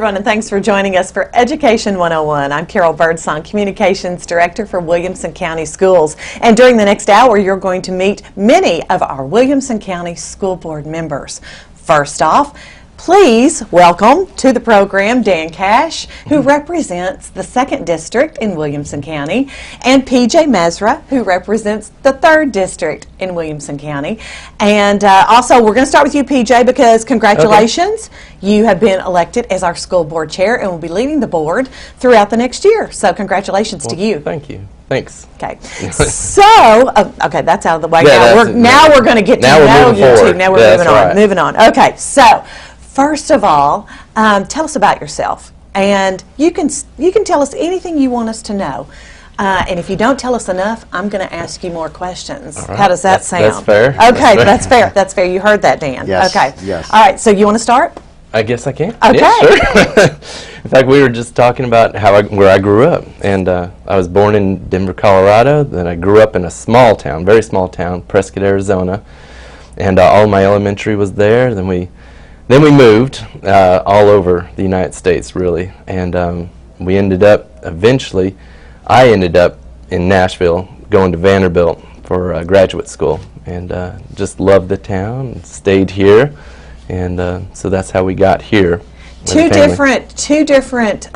everyone, and thanks for joining us for Education 101. I'm Carol Birdsong, Communications Director for Williamson County Schools. And during the next hour, you're going to meet many of our Williamson County School Board members. First off, please welcome to the program Dan Cash, who represents the 2nd District in Williamson County, and PJ Mesra, who represents the 3rd District in Williamson County. And also, we're going to start with you, PJ, because congratulations. Okay. You have been elected as our school board chair and will be leading the board throughout the next year. So congratulations to you. Thank you. Thanks. Okay. So, okay, that's out of the way. Yeah, now we're going to get to know you two. Now we're moving on. Okay, so first of all, tell us about yourself, and you can tell us anything you want us to know. And if you don't tell us enough, I'm going to ask you more questions. Right. How does that sound? That's fair. Okay, that's fair. That's fair. You heard that, Dan. Yes. Okay. Yes. All right. So you want to start? I guess I can. Okay. Yeah, sure. In fact, we were just talking about where I grew up, and I was born in Denver, Colorado. Then I grew up in a small town, very small town, Prescott, Arizona, and all my elementary was there. Then we moved all over the United States, really, and we ended up eventually. I ended up in Nashville, going to Vanderbilt for graduate school, and just loved the town. And stayed here, and so that's how we got here. Two different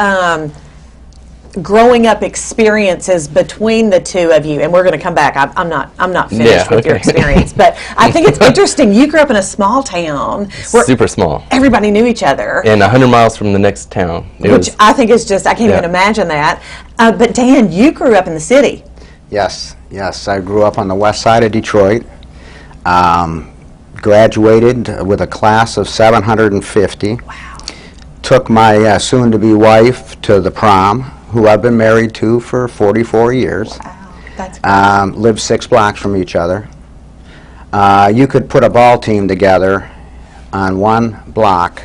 growing up experiences between the two of you, and we're going to come back. I'm not finished with your experience, but I think it's interesting. You grew up in a small town, where super small. Everybody knew each other, and 100 miles from the next town. Which I think is just, I can't even imagine that. But Dan, you grew up in the city. Yes, I grew up on the west side of Detroit. Graduated with a class of 750. Wow. Took my soon-to-be wife to the prom, who I've been married to for 44 years. Wow, that's great. Lived 6 blocks from each other. You could put a ball team together on one block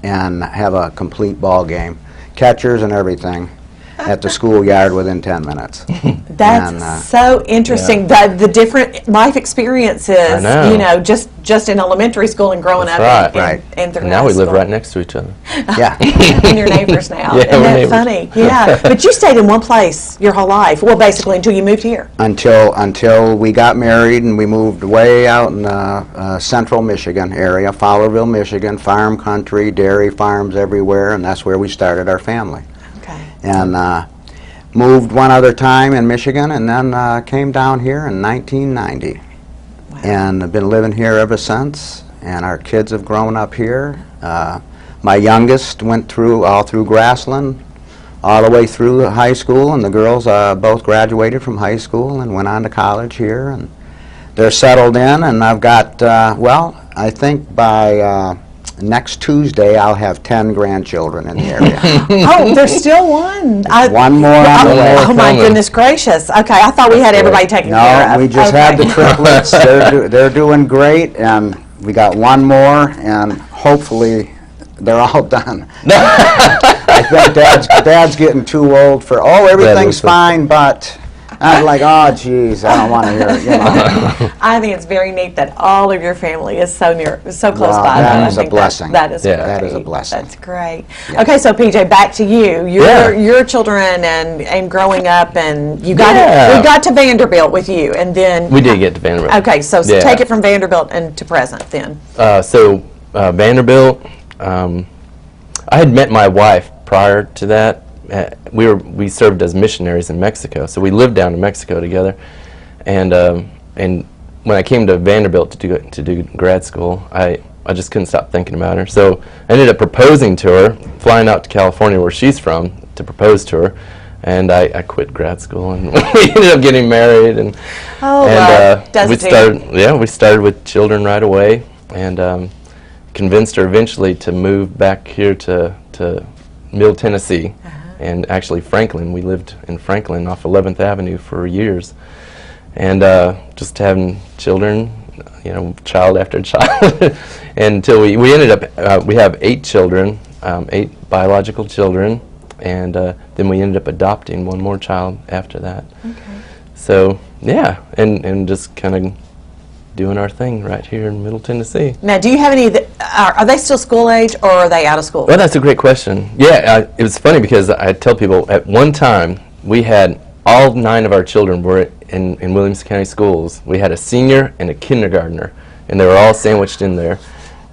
and have a complete ball game. Catchers and everything at the schoolyard within 10 minutes. That's so interesting. Yeah. The different life experiences, you know, just in elementary school and growing up and through now we live right next to each other. Yeah. And you're neighbors now. Yeah, Isn't that funny? Yeah. But you stayed in one place your whole life. Well, basically until you moved here. Until we got married and we moved way out in the central Michigan area, Fowlerville, Michigan, farm country, dairy farms everywhere, and that's where we started our family. Okay. And moved one other time in Michigan, and then came down here in 1990. Wow. And I've been living here ever since, and our kids have grown up here. My youngest went all through Grassland, all the way through high school, and the girls both graduated from high school and went on to college here, and they're settled in, and I've got, well, I think by next Tuesday, I'll have 10 grandchildren in the area. Oh, there's still one. One more on the way. Oh, my goodness gracious. Okay, I thought we had everybody taken care of. No, we just had the triplets. They're doing great, and we got one more, and hopefully they're all done. I think Dad's getting too old for, everything's fine, but I'm like, oh, geez, I don't want to hear it. You know. I think it's very neat that all of your family is so close by. That is a blessing. That is great. That is a blessing. That's great. Yeah. Okay, so PJ, back to you. Your children and growing up, and we got to Vanderbilt with you, and then we did get to Vanderbilt. Okay, so take it from Vanderbilt and to present then. Vanderbilt, I had met my wife prior to that. We served as missionaries in Mexico, so we lived down in Mexico together, and when I came to Vanderbilt to do grad school, I just couldn't stop thinking about her. So I ended up proposing to her, flying out to California where she's from to propose to her, and I quit grad school, and we ended up getting married, and we started with children right away, and convinced her eventually to move back here to Mill, Tennessee. And actually Franklin, we lived in Franklin off 11th Avenue for years, and just having children, you know, child after child, until we ended up, we have 8 children, 8 biological children, and then we ended up adopting one more child after that. Okay. So yeah, and just kind of doing our thing right here in Middle Tennessee. Now, do you have any that are they still school age, or are they out of school? Well, that's a great question. Yeah, it was funny because I tell people at one time we had all 9 of our children were in Williamson County schools. We had a senior and a kindergartner, and they were all sandwiched in there.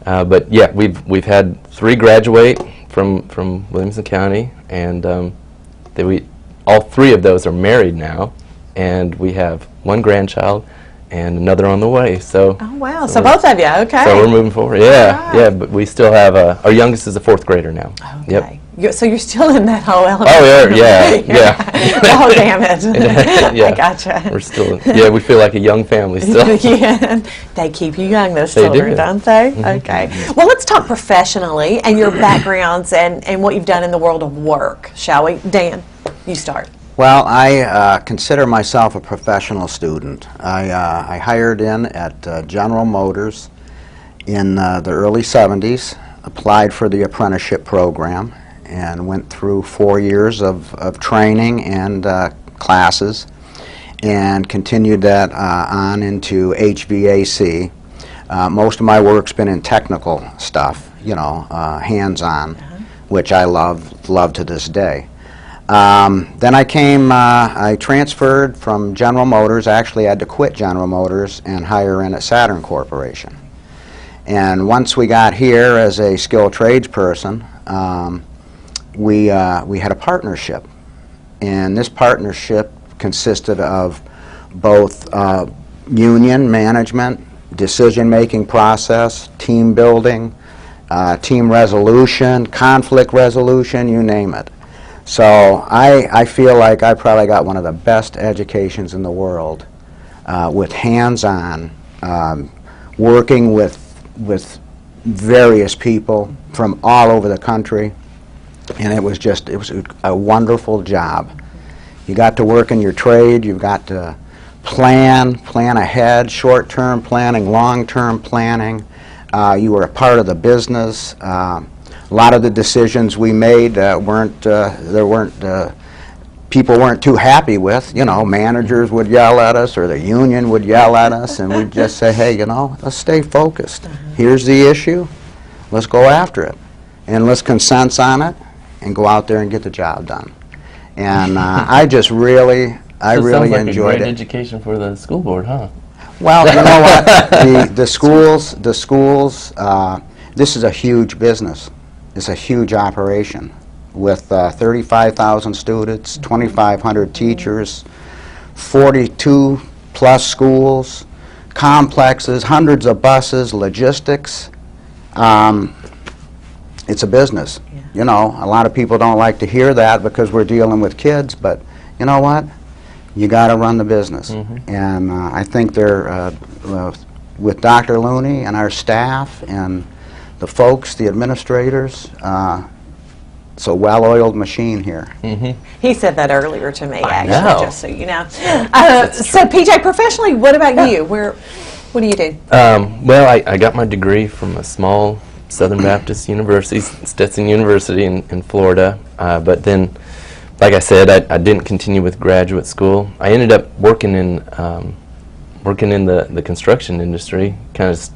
But yeah, we've had 3 graduate from Williamson County, and all 3 of those are married now, and we have 1 grandchild and another on the way. So. Oh wow! So both of you, okay. So we're moving forward. Yeah, right. yeah. But we still have our youngest is a 4th grader now. Okay. Yep. So you're still in that whole element. Oh yeah. Oh damn it! Yeah. I gotcha. We're still. Yeah, we feel like a young family still. Yeah, they keep you young, those They children, do. don't they? Okay. Well, let's talk professionally and your backgrounds and what you've done in the world of work, shall we? Dan, you start. Well, I consider myself a professional student. I hired in at General Motors in the early 70s, applied for the apprenticeship program, and went through 4 years of training and classes, and continued that on into HVAC. Most of my work's been in technical stuff, you know, hands-on, which I love to this day. Then I transferred from General Motors. I actually had to quit General Motors and hire in at Saturn Corporation. And once we got here as a skilled tradesperson, we had a partnership. And this partnership consisted of both union management, decision-making process, team building, team resolution, conflict resolution, you name it. So I feel like I probably got one of the best educations in the world with hands-on, working with various people from all over the country, and it was a wonderful job. You got to work in your trade, you've got to plan ahead, short-term planning, long-term planning. You were a part of the business. A lot of the decisions we made people weren't too happy with. You know, managers would yell at us, or the union would yell at us, and we'd just say, hey, you know, let's stay focused. Here's the issue. Let's go after it, and let's consensus on it, and go out there and get the job done. And I really enjoyed Great it. education for the school board, huh? Well, you know what? The schools. This is a huge business. It's a huge operation with 35,000 students, 2,500 teachers, 42 plus schools, complexes, hundreds of buses, logistics. It's a business. Yeah. You know, a lot of people don't like to hear that because we're dealing with kids, but you know what? You got to run the business. And I think they're, with Dr. Looney and our staff and the folks, the administrators, it's a well-oiled machine here. He said that earlier to me, know. actually, just so you know. So, PJ, professionally, what about you? What do you do? Well, I got my degree from a small Southern Baptist university, Stetson University in Florida. But then, like I said, I didn't continue with graduate school. I ended up working in the construction industry, kind of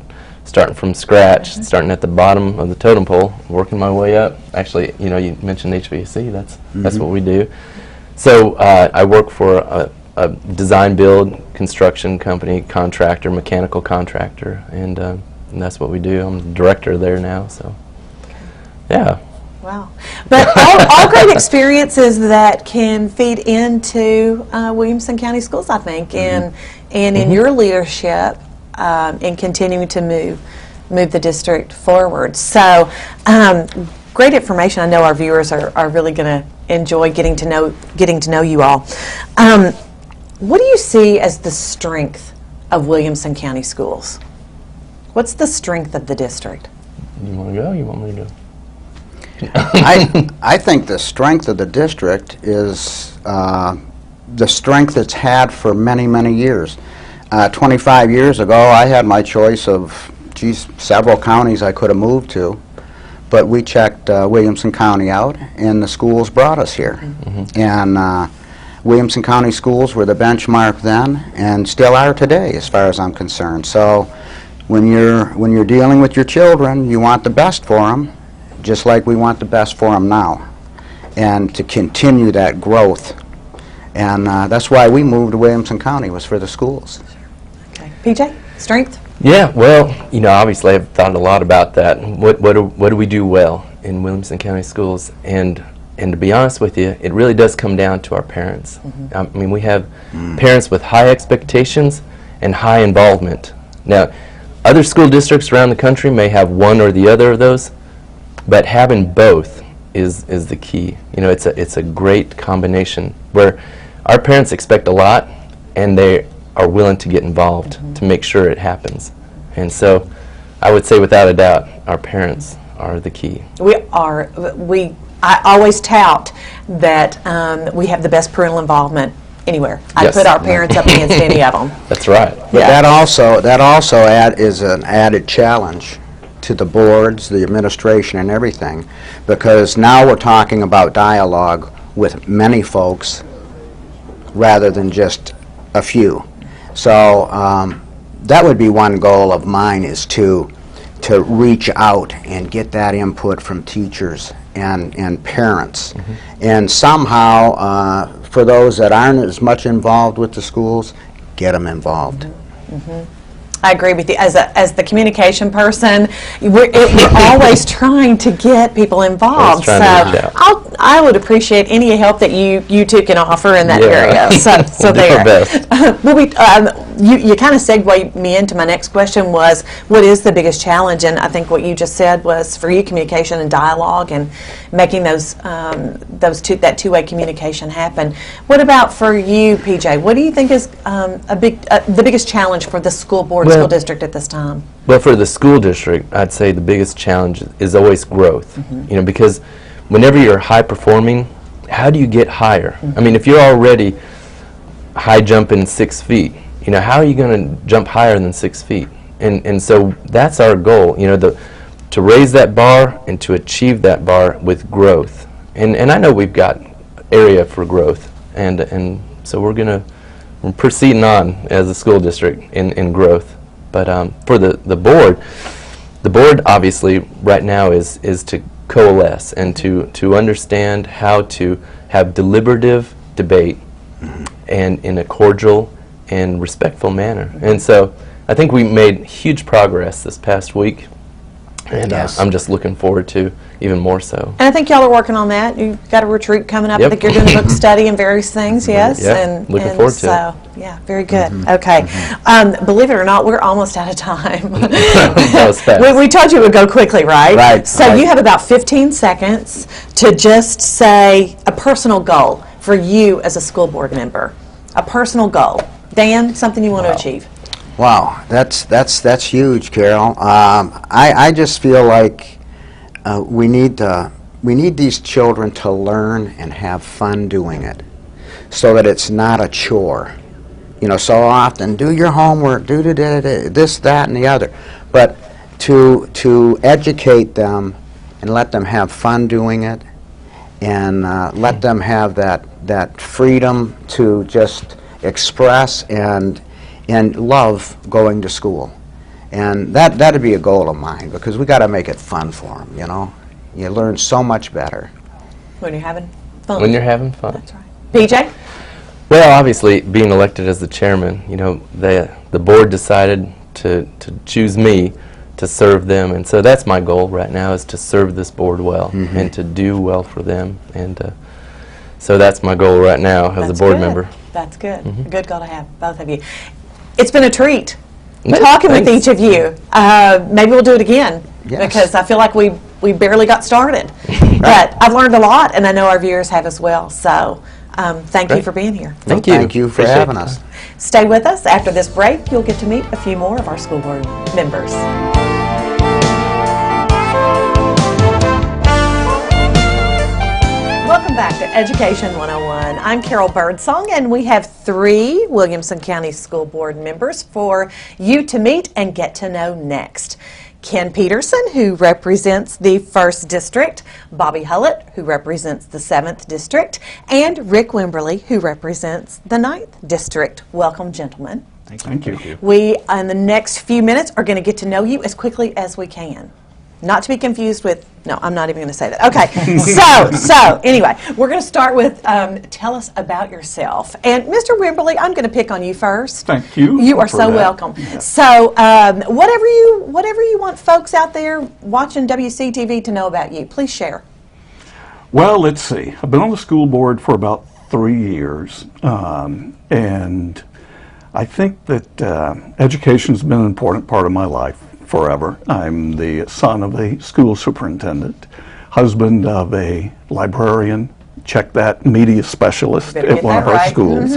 starting from scratch, starting at the bottom of the totem pole, working my way up. Actually, you know, you mentioned HVAC. That's what we do. So I work for a design build construction company, contractor, mechanical contractor, and that's what we do. I'm the director there now. So yeah. Wow. But all great experiences that can feed into Williamson County Schools, I think, and in your leadership in continuing to move the district forward. So great information. I know our viewers are really going to enjoy getting to know you all. What do you see as the strength of Williamson County Schools? What's the strength of the district? You want to go? You want me to go? I think the strength of the district is the strength it's had for many, many years. 25 years ago, I had my choice of, several counties I could have moved to, but we checked Williamson County out, and the schools brought us here. And Williamson County Schools were the benchmark then and still are today as far as I'm concerned. So when you're dealing with your children, you want the best for them, just like we want the best for them now, and to continue that growth. And that's why we moved to Williamson County, was for the schools. Okay. PJ, strength? Yeah, well, you know, obviously I've thought a lot about that. What do we do well in Williamson County Schools? And to be honest with you, it really does come down to our parents. I mean, we have parents with high expectations and high involvement. Now, other school districts around the country may have one or the other of those, but having both is the key. You know, it's a great combination where our parents expect a lot and they are willing to get involved to make sure it happens. And so I would say without a doubt our parents are the key. I always tout that we have the best parental involvement anywhere. I Yes. put our parents up against any of them. That's right. But Yeah. that also is an added challenge to the boards, the administration, and everything, because now we're talking about dialogue with many folks rather than just a few. So that would be one goal of mine, is to reach out and get that input from teachers and parents. And somehow, for those that aren't as much involved with the schools, get them involved. I agree with you. As the communication person, we're always trying to get people involved. So trying to reach out. I would appreciate any help that you two can offer in that area. So We'll do there. our best. Well, you kind of segued me into my next question, was what is the biggest challenge? And I think what you just said was, for you, communication and dialogue and making that two-way communication happen. What about for you, PJ? What do you think is the biggest challenge for the school board, school district at this time? Well, for the school district, I'd say the biggest challenge is always growth. You know, because whenever you're high performing, how do you get higher? I mean, if you're already high jumping 6 feet, you know, how are you going to jump higher than 6 feet? And so that's our goal, you know, to raise that bar and to achieve that bar with growth. And I know we've got area for growth, and so we're proceeding on as a school district in growth. But for the board obviously right now is to coalesce and to understand how to have deliberative debate and in a cordial and respectful manner. And so I think we made huge progress this past week, and Yes. I'm just looking forward to even more so. And I think y'all are working on that. You've got a retreat coming up. I Yep. think you're doing a book study and various things, yes? Yeah, And, looking and forward to so, yeah, very good. Okay. Believe it or not, we're almost out of time. That was fast. We told you it would go quickly, right? Right, So right. you have about 15 seconds to just say a personal goal for you as a school board member. A personal goal. Dan, something you want to achieve. Wow, that's huge, Carol. I just feel like we need these children to learn and have fun doing it, so that it's not a chore. You know, so often, do your homework, do this, that, and the other. But to educate them and let them have fun doing it, and let them have that freedom to just express and love going to school. And that'd be a goal of mine, because we got to make it fun for them, you know. You learn so much better. When you're having fun. When you're having fun. That's right. PJ? Well, obviously, being elected as the chairman, you know, the board decided to choose me to serve them, and so that's my goal right now, is to serve this board well and to do well for them, and so that's my goal right now as a That's board good. member. That's good. A good goal to have, both of you. It's been a treat Yeah, talking with thanks. each of you. Maybe we'll do it again, Yes. because I feel like we barely got started. But I've learned a lot, and I know our viewers have as well. So thank you Great. for being here. Thank you. Thank you for Appreciate having it. us. Stay with us. After this break, you'll get to meet a few more of our school board members. Welcome back to Education 101. I'm Carol Birdsong, and we have 3 Williamson County School Board members for you to meet and get to know next. Ken Peterson, who represents the 1st District, Bobby Hullett, who represents the 7th District, and Rick Wimberly, who represents the 9th District. Welcome, gentlemen. Thank you. We, in the next few minutes, are going to get to know you as quickly as we can. Not to be confused with, no, I'm not even going to say that. Okay, so anyway, we're going to start with, tell us about yourself. And Mr. Wimberly, I'm going to pick on you first. Thank you. You are for so that. welcome. Yeah. So whatever you want folks out there watching WCTV to know about you, please share. Well, let's see. I've been on the school board for about 3 years, and I think that education's been an important part of my life forever. I'm the son of a school superintendent, husband of a librarian, check that, media specialist at one of our schools.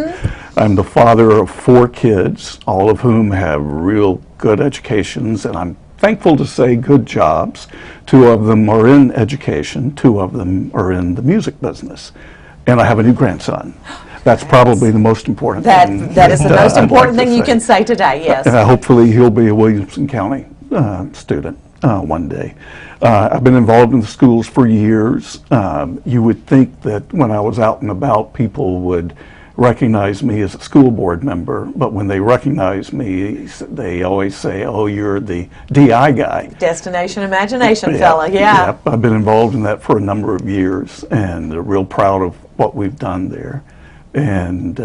I'm the father of 4 kids, all of whom have real good educations, and I'm thankful to say good jobs. 2 of them are in education, 2 of them are in the music business, and I have a new grandson. That's probably the most important thing. That is the most I'd important like to thing you say. can say today, yes. Hopefully he'll be a Williamson County student one day. I've been involved in the schools for years. You would think that when I was out and about, people would recognize me as a school board member, but when they recognize me, they always say, "Oh, you're the DI guy." Destination Imagination fella, yeah. I've been involved in that for a number of years, and real proud of what we've done there. And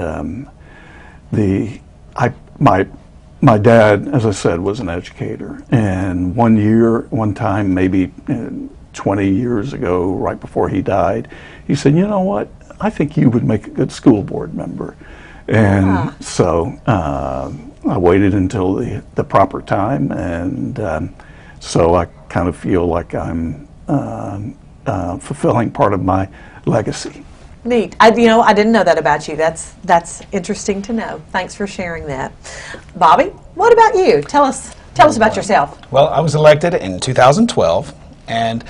my dad, as I said, was an educator, and one time, maybe 20 years ago, right before he died, he said, "You know what? I think you would make a good school board member." And so I waited until the proper time, and so I kind of feel like I'm fulfilling part of my legacy. Neat. I didn't know that about you. That's interesting to know. Thanks for sharing that. Bobby, what about you? Tell us about yourself. Well, I was elected in 2012, and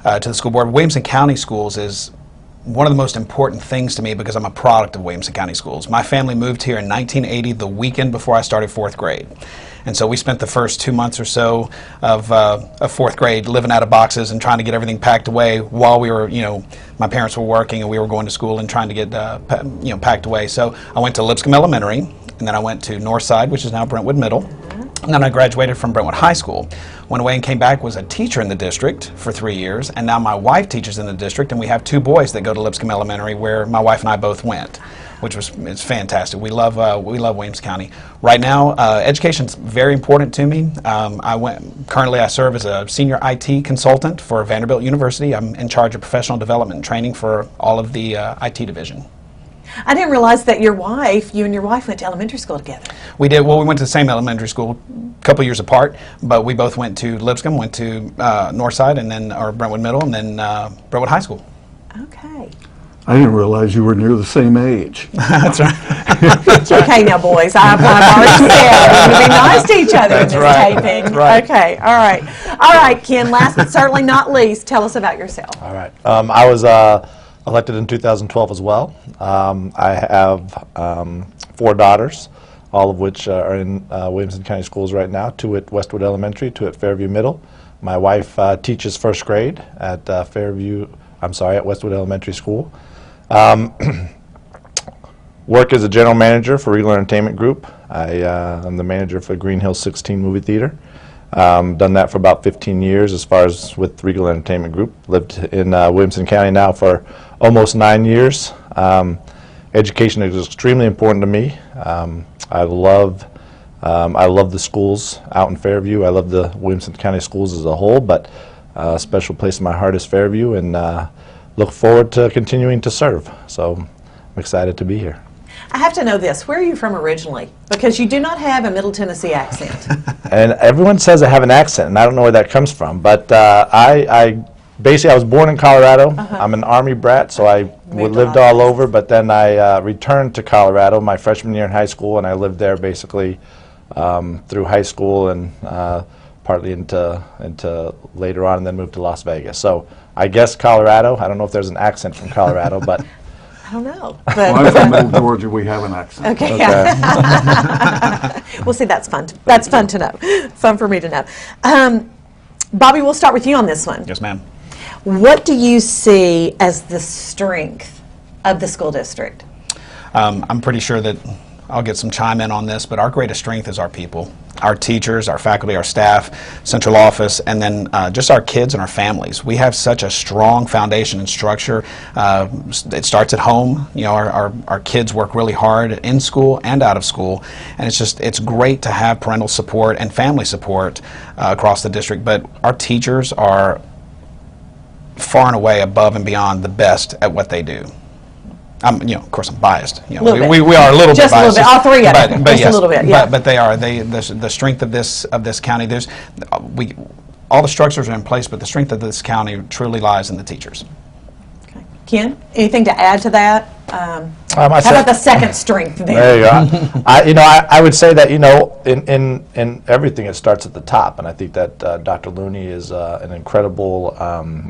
to the school board. Williamson County Schools is one of the most important things to me because I'm a product of Williamson County Schools. My family moved here in 1980, the weekend before I started 4th grade. And so we spent the first 2 months or so of 4th grade living out of boxes and trying to get everything packed away while we were, my parents were working and we were going to school and trying to get, packed away. So I went to Lipscomb Elementary, and then I went to Northside, which is now Brentwood Middle. And then I graduated from Brentwood High School. Went away and came back, was a teacher in the district for 3 years, and now my wife teaches in the district, and we have 2 boys that go to Lipscomb Elementary where my wife and I both went, which it's fantastic. We love Williamson County. Right now, education's very important to me. Currently I serve as a senior IT consultant for Vanderbilt University. I'm in charge of professional development and training for all of the IT division. I didn't realize that you and your wife went to elementary school together. We did. Well, we went to the same elementary school, a couple years apart, but we both went to Lipscomb, went to Northside, and then Brentwood Middle, and then Brentwood High School. Okay. I didn't realize you were near the same age. That's right. Okay, now boys, I've already said we're going to be nice to each other in this taping. That's right. Okay, all right. All right, Ken, last but certainly not least, tell us about yourself. All right. I was elected in 2012 as well. I have 4 daughters, all of which are in Williamson County Schools right now, 2 at Westwood Elementary, 2 at Fairview Middle. My wife teaches 1st grade at at Westwood Elementary School. Work as a general manager for Regal Entertainment Group. I'm the manager for Green Hill 16 Movie Theater. Done that for about 15 years as far as with Regal Entertainment Group. Lived in Williamson County now for almost 9 years. Education is extremely important to me. I love the schools out in Fairview. I love the Williamson County schools as a whole, but a special place in my heart is Fairview, and look forward to continuing to serve. So I'm excited to be here. I have to know this. Where are you from originally? Because you do not have a Middle Tennessee accent. And everyone says I have an accent, and I don't know where that comes from. But I was born in Colorado. I'm an Army brat, so I lived all over. But then I returned to Colorado my freshman year in high school, and I lived there basically through high school and partly into later on, and then moved to Las Vegas. So I guess Colorado. I don't know if there's an accent from Colorado, but. I don't know. Well, I'm from Middle Georgia. We have an accent. Okay. Well, see, that's fun. That's fun to know. Fun for me to know. Bobby, we'll start with you on this one. Yes, ma'am. What do you see as the strength of the school district? I'm pretty sure that I'll get some chime in on this, but our greatest strength is our people, our teachers, our faculty, our staff, central office, and then just our kids and our families. We have such a strong foundation and structure. It starts at home. You know, our kids work really hard in school and out of school, and it's great to have parental support and family support across the district. But our teachers are far and away above and beyond the best at what they do. Of course, I'm biased. You know, we are a little just bit biased. Just a little bit. All three of them. But Just yes, a little bit. Yeah. But they are. The strength of this county. All the structures are in place, but the strength of this county truly lies in the teachers. Okay. Ken, anything to add to that? How about the second strength then? There you go. I would say that in everything it starts at the top, and I think that Dr. Looney is an incredible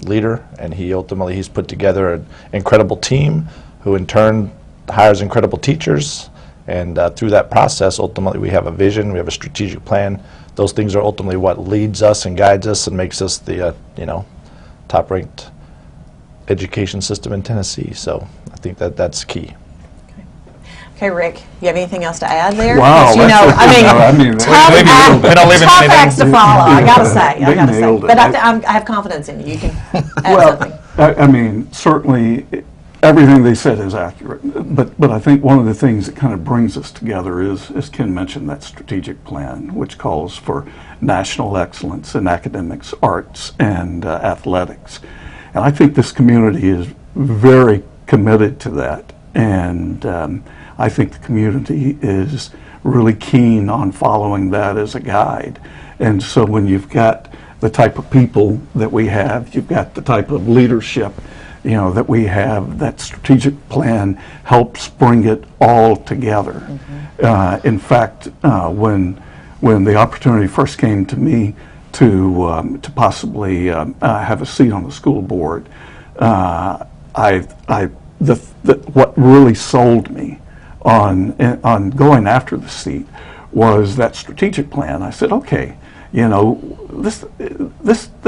leader, and he's put together an incredible team, who in turn hires incredible teachers, and through that process, ultimately we have a vision, we have a strategic plan. Those things are ultimately what leads us and guides us and makes us the top-ranked education system in Tennessee. So I think that's key. Okay, Rick, you have anything else to add there? Wow, tough acts to follow. I gotta say, nailed it. But I have confidence in you. You can add something. Certainly everything they said is accurate. But I think one of the things that kind of brings us together is, as Ken mentioned, that strategic plan, which calls for national excellence in academics, arts, and athletics. And I think this community is very committed to that. And I think the community is really keen on following that as a guide. And so when you've got the type of people that we have, you've got the type of leadership that we have, that strategic plan helps bring it all together. Mm-hmm. In fact, when the opportunity first came to me to possibly have a seat on the school board, what really sold me on going after the seat was that strategic plan. I said, okay, this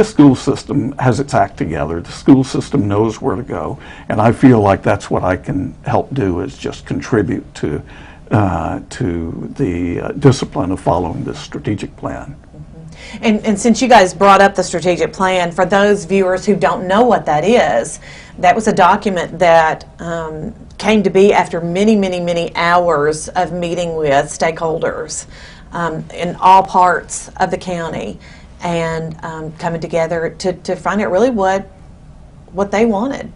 school system has its act together. The school system knows where to go, and I feel like that's what I can help do, is just contribute to the discipline of following this strategic plan. And since you guys brought up the strategic plan, for those viewers who don't know what that is, that was a document that came to be after many, many, many hours of meeting with stakeholders in all parts of the county, and coming together to find out really what they wanted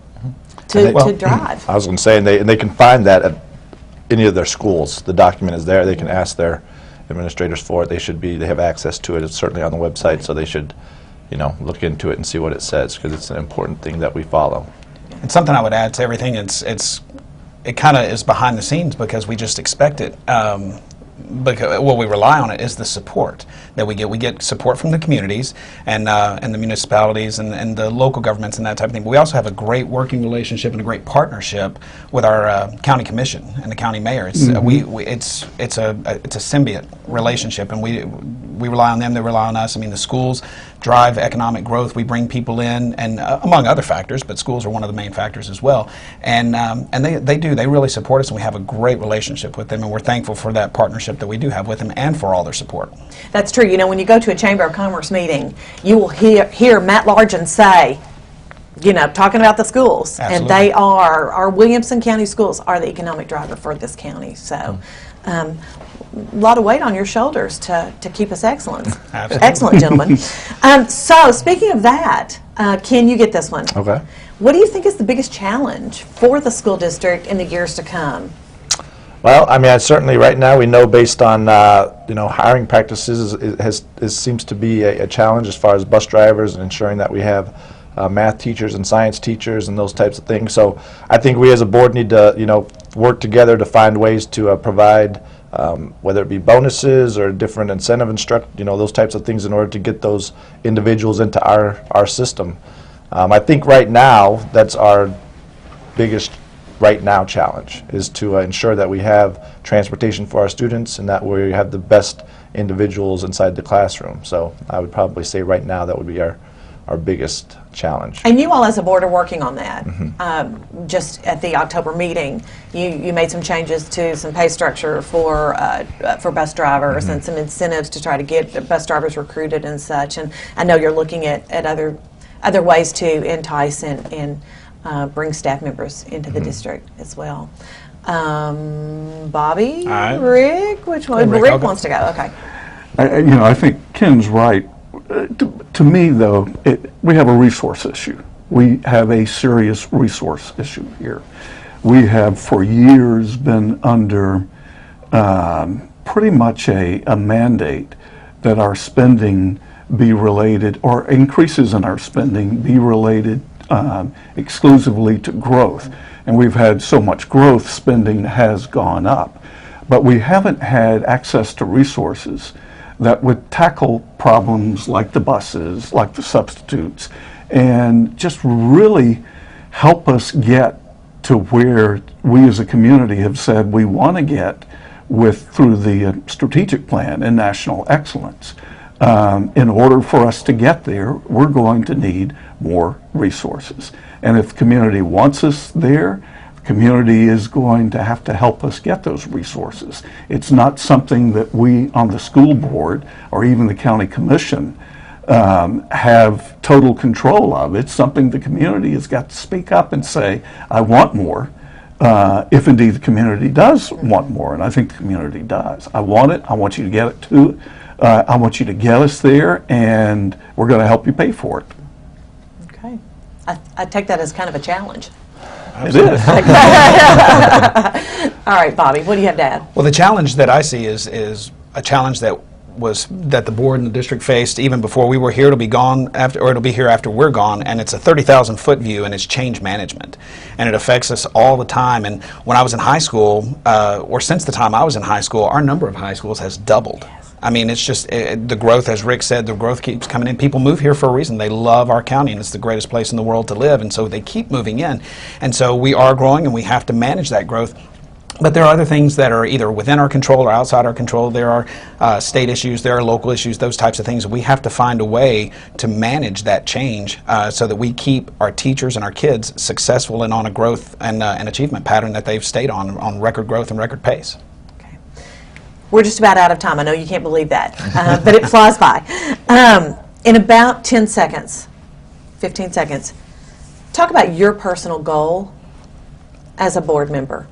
to drive. I was going to say, and they can find that at any of their schools. The document is there. They can ask their administrators for it. They have access to it. It's certainly on the website, so they should look into it and see what it says, because it's an important thing that we follow. And something I would add to everything, it kind of is behind the scenes because we just expect it. Because what we rely on it is the support that we get. We get support from the communities and the municipalities and the local governments and that type of thing. But we also have a great working relationship and a great partnership with our county commission and the county mayor. It's it's a symbiote relationship, and we rely on them. They rely on us. I mean, the schools drive economic growth. We bring people in, and among other factors, but schools are one of the main factors as well. And they really support us, and we have a great relationship with them, and we're thankful for that partnership that we do have with them and for all their support. That's true. When you go to a Chamber of Commerce meeting, you will hear Matt Largent say, talking about the schools. Absolutely. And they are, our Williamson County schools are the economic driver for this county. So a lot of weight on your shoulders to keep us excellent. Absolutely. Excellent, gentlemen. So speaking of that, Ken, you get this one. Okay. What do you think is the biggest challenge for the school district in the years to come? Well, I mean, certainly right now we know, based on hiring practices, seems to be a challenge as far as bus drivers and ensuring that we have math teachers and science teachers and those types of things. So I think we as a board need to work together to find ways to provide whether it be bonuses or different incentive those types of things in order to get those individuals into our system. I think right now that's our biggest challenge, is to ensure that we have transportation for our students and that we have the best individuals inside the classroom. So I would probably say right now that would be our biggest challenge. And you all as a board are working on that. Just at the October meeting, you made some changes to some pay structure for bus drivers and some incentives to try to get the bus drivers recruited and such. And I know you're looking at other ways to entice and bring staff members into the district as well. Bobby, Rick, which one? Rick wants to go. Okay. I think Ken's right. To me, though, we have a resource issue. We have a serious resource issue here. We have for years been under pretty much a mandate that our spending be related, or increases in our spending be related exclusively to growth. And we've had so much growth, spending has gone up. But we haven't had access to resources that would tackle problems like the buses, like the substitutes, and just really help us get to where we as a community have said we want to get through the strategic plan and national excellence. In order for us to get there, we're going to need more resources. And if the community wants us there, the community is going to have to help us get those resources. It's not something that we on the school board or even the county commission have total control of. It's something the community has got to speak up and say, I want more, if indeed the community does want more, and I think the community does. I want it, I want you to get it too. I want you to get us there, and we're going to help you pay for it. Okay. I take that as kind of a challenge. It is. All right, Bobby, what do you have to add? Well, the challenge that I see is a challenge that the board and the district faced even before we were here. It'll be gone after, or it'll be here after we're gone, and it's a 30,000-foot view, and it's change management, and it affects us all the time. And when I was in high school, or since the time I was in high school, our number of high schools has doubled. I mean, it's just the growth, as Rick said, the growth keeps coming in. People move here for a reason. They love our county, and it's the greatest place in the world to live, and so they keep moving in. And so we are growing, and we have to manage that growth. But there are other things that are either within our control or outside our control. There are state issues, there are local issues, those types of things. We have to find a way to manage that change so that we keep our teachers and our kids successful and on a growth and an achievement pattern that they've stayed on record growth and record pace. We're just about out of time. I know you can't believe that, but it flies by. In about 10 seconds, 15 seconds, talk about your personal goal as a board member.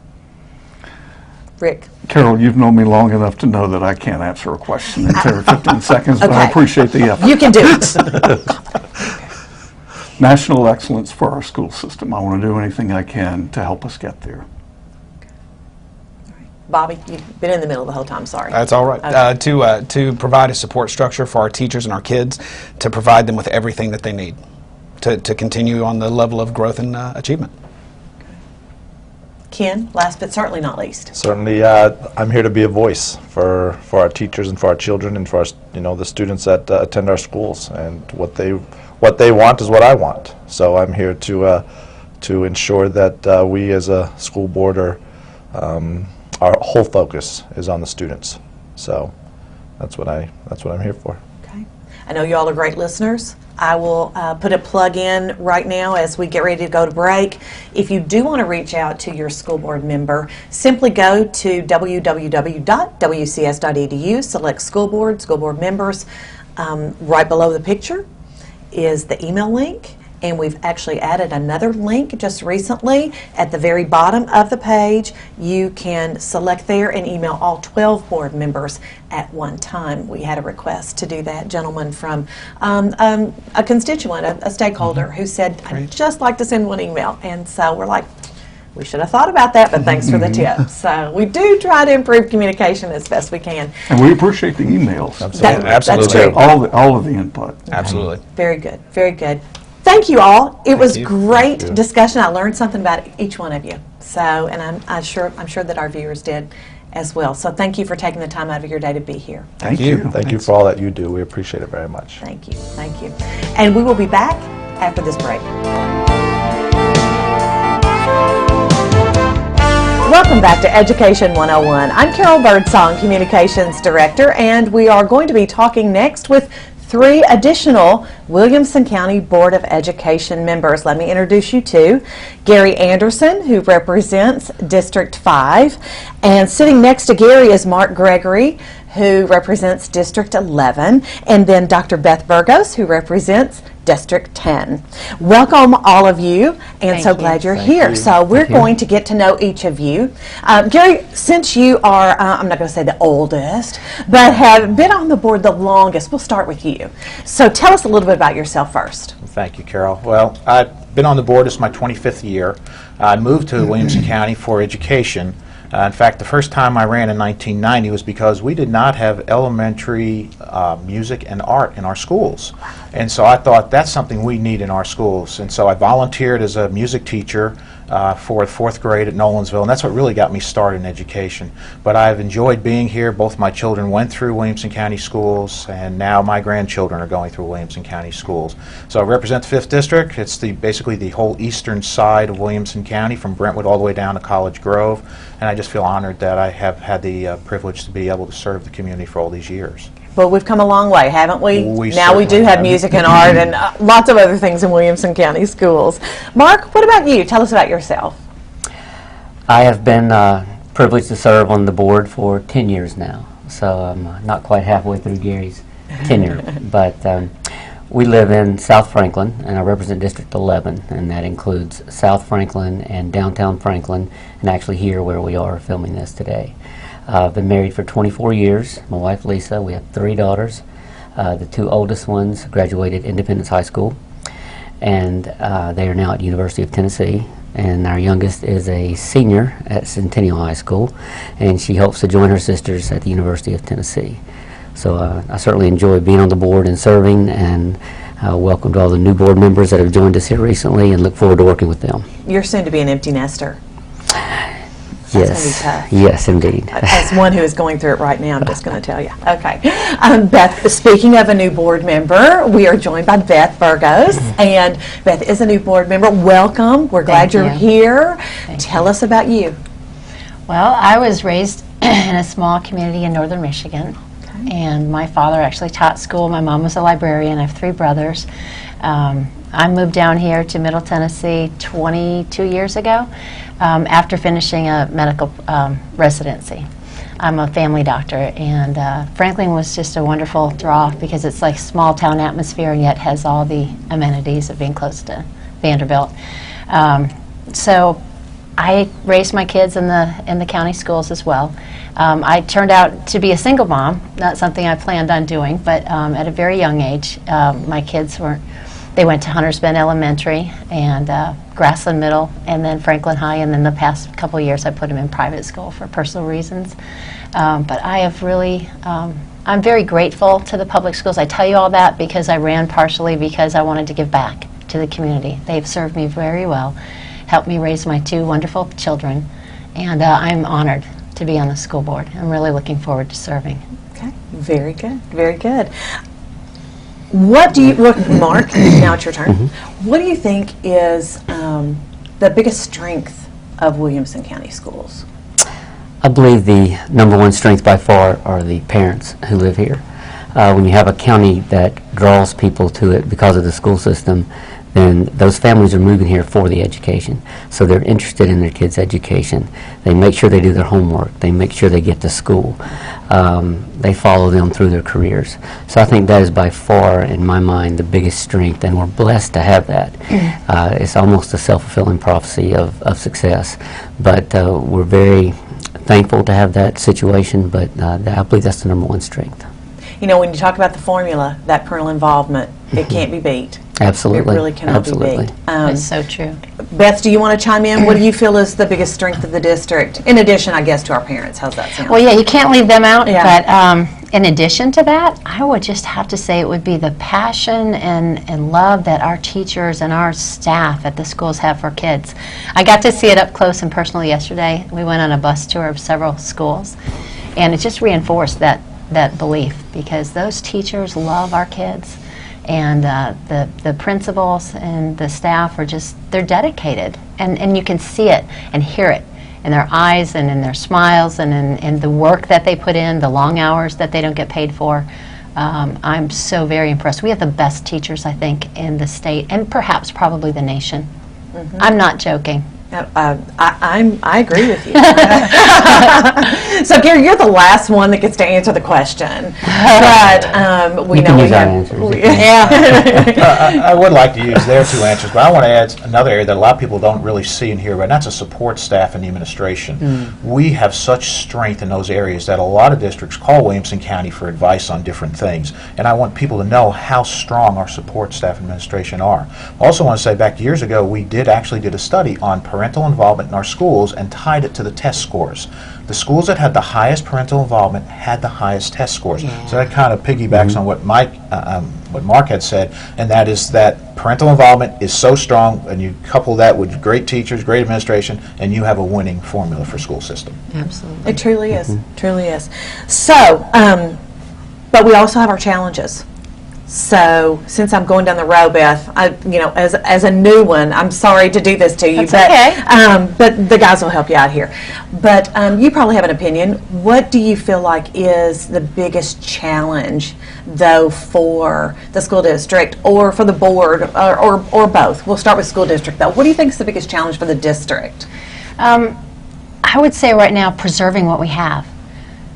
Rick. Carol, you've known me long enough to know that I can't answer a question in 10 or 15 seconds, but I appreciate the effort. You can do it. National excellence for our school system. I want to do anything I can to help us get there. Bobby, you've been in the middle the whole time, sorry. That's all right. Okay. To provide a support structure for our teachers and our kids, to provide them with everything that they need to continue on the level of growth and achievement. Ken, last but certainly not least. Certainly, I'm here to be a voice for our teachers and for our children and for our, the students that attend our schools. And what they want is what I want. So I'm here to ensure that we as a school board are our whole focus is on the students. So that's what I'm here for. Okay. I know you all are great listeners. I will put a plug in right now as we get ready to go to break. If you do want to reach out to your school board member, simply go to www.wcs.edu, select school board members. Right below the picture is the email link. And we've actually added another link just recently at the very bottom of the page. You can select there and email all 12 board members at one time. We had a request to do that, gentleman from a constituent, a stakeholder, who said, I'd just like to send one email. And so we're like, we should have thought about that, but thanks for the tip. So we do try to improve communication as best we can. And we appreciate the emails. Absolutely. That's true. All of the input. Absolutely. Very good. Very good. Thank you all. It was great discussion. I learned something about each one of you. So, and I'm sure that our viewers did as well. So thank you for taking the time out of your day to be here. Thank you. Thank you for all that you do. We appreciate it very much. Thank you. Thank you. And we will be back after this break. Welcome back to Education 101. I'm Carol Birdsong, Communications Director, and we are going to be talking next with 3 additional Williamson County Board of Education members. Let me introduce you to Gary Anderson, who represents District 5, and sitting next to Gary is Mark Gregory, who represents District 11, and then Dr. Beth Burgos, who represents District 10. Welcome, all of you, and so glad you're here. So we're going to get to know each of you. Gary, since you are, I'm not going to say the oldest, but have been on the board the longest, we'll start with you. So tell us a little bit about yourself first. Thank you, Carol. Well, I've been on the board, this is my 25th year. I moved to Williamson County for education. In fact, the first time I ran in 1990 was because we did not have elementary music and art in our schools. And so I thought that's something we need in our schools. And so I volunteered as a music teacher for 4th grade at Nolensville, and that's what really got me started in education. But I've enjoyed being here. Both my children went through Williamson County schools, and now my grandchildren are going through Williamson County schools. So I represent the 5th District. It's basically the whole eastern side of Williamson County, from Brentwood all the way down to College Grove, and I just feel honored that I have had the privilege to be able to serve the community for all these years. Well, we've come a long way, haven't we? Now we do certainly have have. music and art and lots of other things in Williamson County schools. Mark, what about you? Tell us about yourself. I have been privileged to serve on the board for 10 years now, so I'm not quite halfway through Gary's tenure. But we live in South Franklin, and I represent District 11, and that includes South Franklin and downtown Franklin, and actually here where we are filming this today. I've been married for 24 years. My wife Lisa, we have 3 daughters. The 2 oldest ones graduated Independence High School, and they are now at University of Tennessee. And our youngest is a senior at Centennial High School, and she hopes to join her sisters at the University of Tennessee. So I certainly enjoy being on the board and serving, and welcome to all the new board members that have joined us here recently, and look forward to working with them. You're soon to be an empty nester. Yes, tough. yes, indeed. As one who is going through it right now, I'm just going to tell you. Okay. Beth, speaking of a new board member, we are joined by Beth Burgos, and Beth is a new board member. Welcome. We're glad you're here. Tell us about you. Well, I was raised in a small community in northern Michigan, and my father actually taught school. My mom was a librarian. I have 3 brothers. I moved down here to Middle Tennessee 22 years ago after finishing a medical residency. I'm a family doctor, and Franklin was just a wonderful draw because it's like small town atmosphere and yet has all the amenities of being close to Vanderbilt. So I raised my kids in the county schools as well. I turned out to be a single mom, not something I planned on doing, but at a very young age, my kids they went to Hunters Bend Elementary and Grassland Middle, and then Franklin High, and then the past couple of years I put them in private school for personal reasons. But I have really, I'm very grateful to the public schools. I tell you all that because I ran partially because I wanted to give back to the community. They've served me very well, helped me raise my 2 wonderful children, and I'm honored to be on the school board. I'm really looking forward to serving. Okay, very good, very good. What do you, Mark, now it's your turn. What do you think is the biggest strength of Williamson County schools? I believe the #1 strength by far are the parents who live here. When you have a county that draws people to it because of the school system, then those families are moving here for the education. So they're interested in their kids' education. They make sure they do their homework. They make sure they get to school. They follow them through their careers. So I think that is by far, in my mind, the biggest strength, and we're blessed to have that. It's almost a self-fulfilling prophecy of success. But we're very thankful to have that situation, but I believe that's the #1 strength. You know, when you talk about the formula, that parental involvement, it can't be beat. Absolutely. It really cannot be beat. That's so true. Beth, do you want to chime in? What do you feel is the biggest strength of the district? In addition, I guess, to our parents. How's that sound? Well, yeah, you can't leave them out, Yeah. but in addition to that, I would just have to say it would be the passion and love that our teachers and our staff at the schools have for kids. I got to see it up close and personal yesterday. We went on a bus tour of several schools, and it just reinforced that belief, because those teachers love our kids, and the principals and the staff are just, they're dedicated, and you can see it and hear it in their eyes and in their smiles and in the work that they put in, the long hours that they don't get paid for. I'm so very impressed. We have the best teachers, I think, in the state and perhaps probably the nation. I'm not joking. I agree with you. So, Gary, you're the last one that gets to answer the question. But we You know can we use our have. answers. Yeah. I would like to use their two answers, but I want to add another area that a lot of people don't really see and hear, and that's a support staff and the administration. We have such strength in those areas that a lot of districts call Williamson County for advice on different things, and I want people to know how strong our support staff and administration are. I also want to say back years ago, we actually did a study on parental involvement in our schools and tied it to the test scores. The schools that had the highest parental involvement had the highest test scores. So that kind of piggybacks on what Mark had said, and that is that parental involvement is so strong, and you couple that with great teachers, great administration, and you have a winning formula for school system. Absolutely. It truly is. Truly is. So, but we also have our challenges. So, since I'm going down the road, Beth, as a new one, I'm sorry to do this to you, but the guys will help you out here. But you probably have an opinion. What do you feel like is the biggest challenge, though, for the school district or for the board or both? We'll start with school district, though. What do you think is the biggest challenge for the district? I would say right now preserving what we have.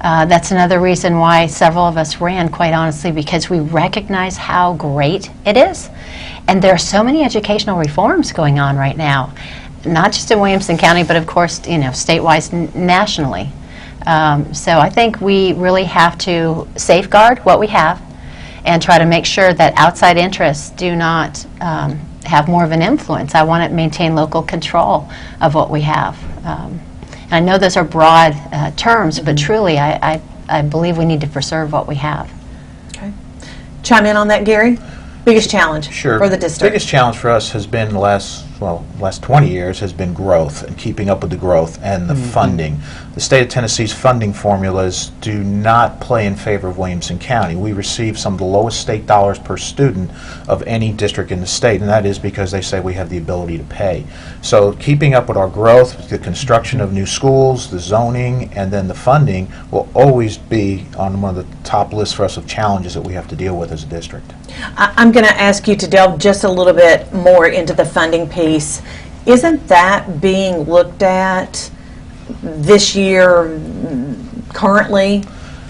That's another reason why several of us ran, quite honestly, because we recognize how great it is. And there are so many educational reforms going on right now, not just in Williamson County, but of course, statewide, nationally. So I think we really have to safeguard what we have and try to make sure that outside interests do not have more of an influence. I want to maintain local control of what we have. I know those are broad terms, but truly I believe we need to preserve what we have. Okay. Chime in on that, Gary. Biggest challenge for the district? Biggest challenge for us has been the last 20 years has been growth and keeping up with the growth and the funding. The state of Tennessee's funding formulas do not play in favor of Williamson County. We receive some of the lowest state dollars per student of any district in the state, and that is because they say we have the ability to pay. So keeping up with our growth, the construction of new schools, the zoning, and then the funding will always be on one of the top lists for us of challenges that we have to deal with as a district. I'm going to ask you to delve just a little bit more into the funding piece. Isn't that being looked at this year currently?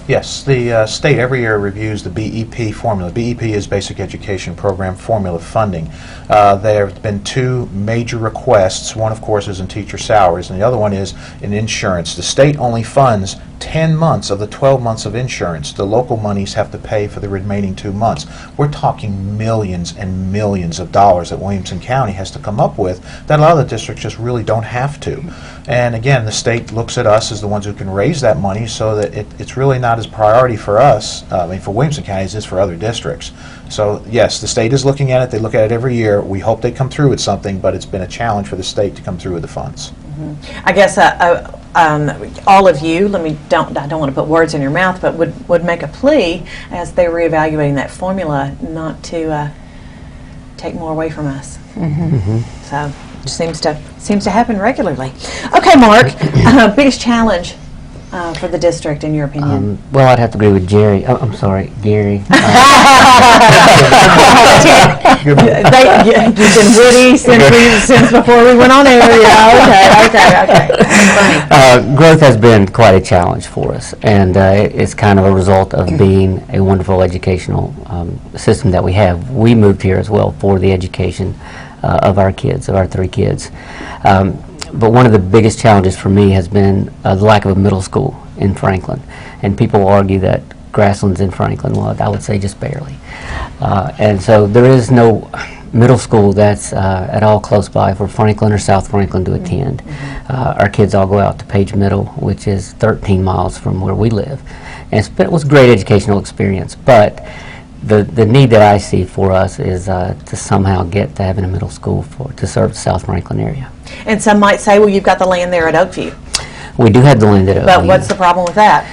Yes, the state every year reviews the BEP formula. BEP is Basic Education Program Formula Funding. There have been two major requests. One, of course, is in teacher salaries, and the other one is in insurance. The state only funds 10 months of the 12 months of insurance. The local monies have to pay for the remaining 2 months. We're talking millions and millions of dollars that Williamson County has to come up with that a lot of the districts just really don't have to. And again, the state looks at us as the ones who can raise that money, so that it's really not as priority for us, for Williamson County as it is for other districts. So yes, the state is looking at it. They look at it every year. We hope they come through with something, but it's been a challenge for the state to come through with the funds. I guess all of you, I don't want to put words in your mouth, but would make a plea as they're reevaluating that formula not to take more away from us. So it seems to happen regularly. Okay, Mark, biggest challenge for the district in your opinion? Well, I'd have to agree with Jerry. Oh, I'm sorry, Gary. You've been witty since before we went on air. Yeah, okay. Growth has been quite a challenge for us, and it's kind of a result of being a wonderful educational system that we have. We moved here as well for the education of our kids, of our 3 kids. But one of the biggest challenges for me has been the lack of a middle school in Franklin. And people will argue that Grassland's in Franklin. Well, I would say just barely. And so there is no middle school that's at all close by for Franklin or South Franklin to attend. Our kids all go out to Page Middle, which is 13 miles from where we live. And it was a great educational experience. But the need that I see for us is to somehow get to having a middle school to serve the South Franklin area. And some might say, well, you've got the land there at Oakview. We do have the land at Oakview. But what's the problem with that?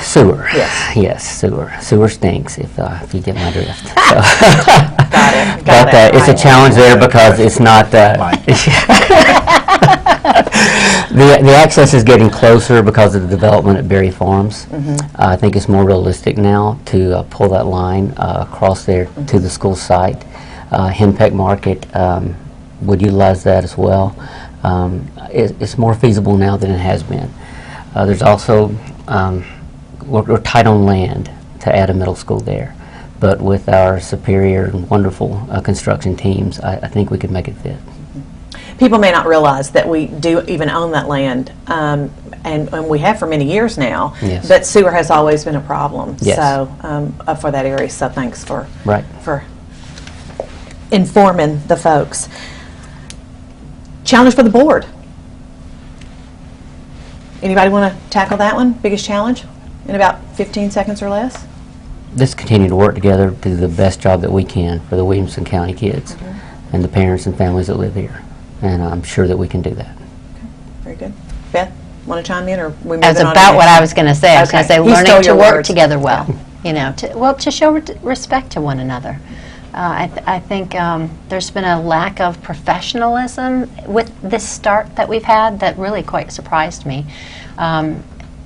Sewer. Yes. Yes, sewer. Sewer stinks, if you get my drift. So. Got it. But it's a challenge there because it's not... The access is getting closer because of the development at Berry Farms. I think it's more realistic now to pull that line across there to the school site. Henpeck Market would utilize that as well. It's more feasible now than it has been. There's also, we're tight on land to add a middle school there. But with our superior and wonderful construction teams, I think we could make it fit. People may not realize that we do even own that land, and we have for many years now. Yes. But sewer has always been a problem. Yes. So for that area. So thanks for Right. for informing the folks. Challenge for the board. Anybody want to tackle that one? Biggest challenge in about 15 seconds or less? Let's continue to work together to do the best job that we can for the Williamson County kids and the parents and families that live here. And I'm sure that we can do that. Very good. Beth, want to chime in, or we moving That's on to about the what next I one? was going to say. I was going to say Okay. He stole learning to your work words. together well. You know, to show respect to one another. I think there's been a lack of professionalism with this start that we've had that really quite surprised me.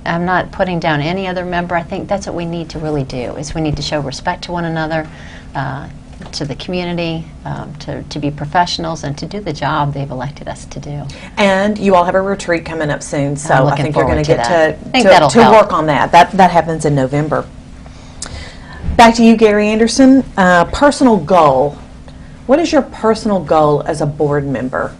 I'm not putting down any other member. I think that's what we need to really do, is we need to show respect to one another, to the community, to be professionals and to do the job they've elected us to do. And you all have a retreat coming up soon, so I'm I looking think you're going forward to to get that. I think that'll to help. work on that. That happens in November. Back to you, Gary Anderson. Personal goal. What is your personal goal as a board member?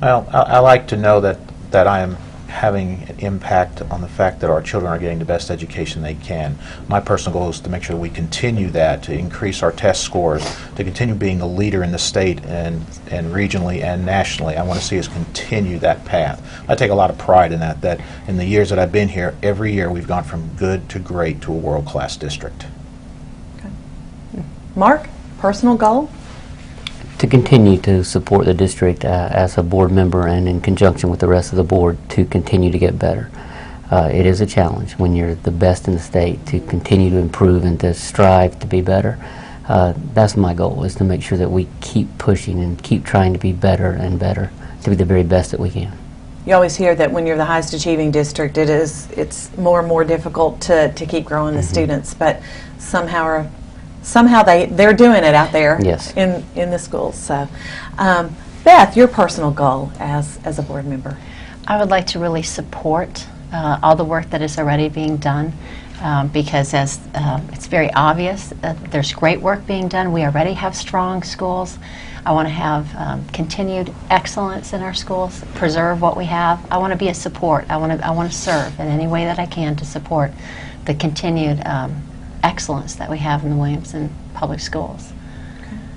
Well, I like to know that I am having an impact on the fact that our children are getting the best education they can. My personal goal is to make sure that we continue that, to increase our test scores, to continue being a leader in the state and regionally and nationally. I want to see us continue that path. I take a lot of pride in that in the years that I've been here, every year we've gone from good to great to a world-class district. Okay. Mark, personal goal? To continue to support the district as a board member and in conjunction with the rest of the board to continue to get better. It is a challenge when you're the best in the state to continue to improve and to strive to be better. That's my goal, is to make sure that we keep pushing and keep trying to be better and better, to be the very best that we can. You always hear that when you're the highest achieving district, it's more and more difficult to keep growing the students, but somehow they're doing it out there. Yes. in the schools. So, Beth, your personal goal as a board member? I would like to really support all the work that is already being done, because as it's very obvious there's great work being done. We already have strong schools. I want to have continued excellence in our schools, preserve what we have. I want to be a support. I want to serve in any way that I can to support the continued excellence that we have in the Williamson Public Schools.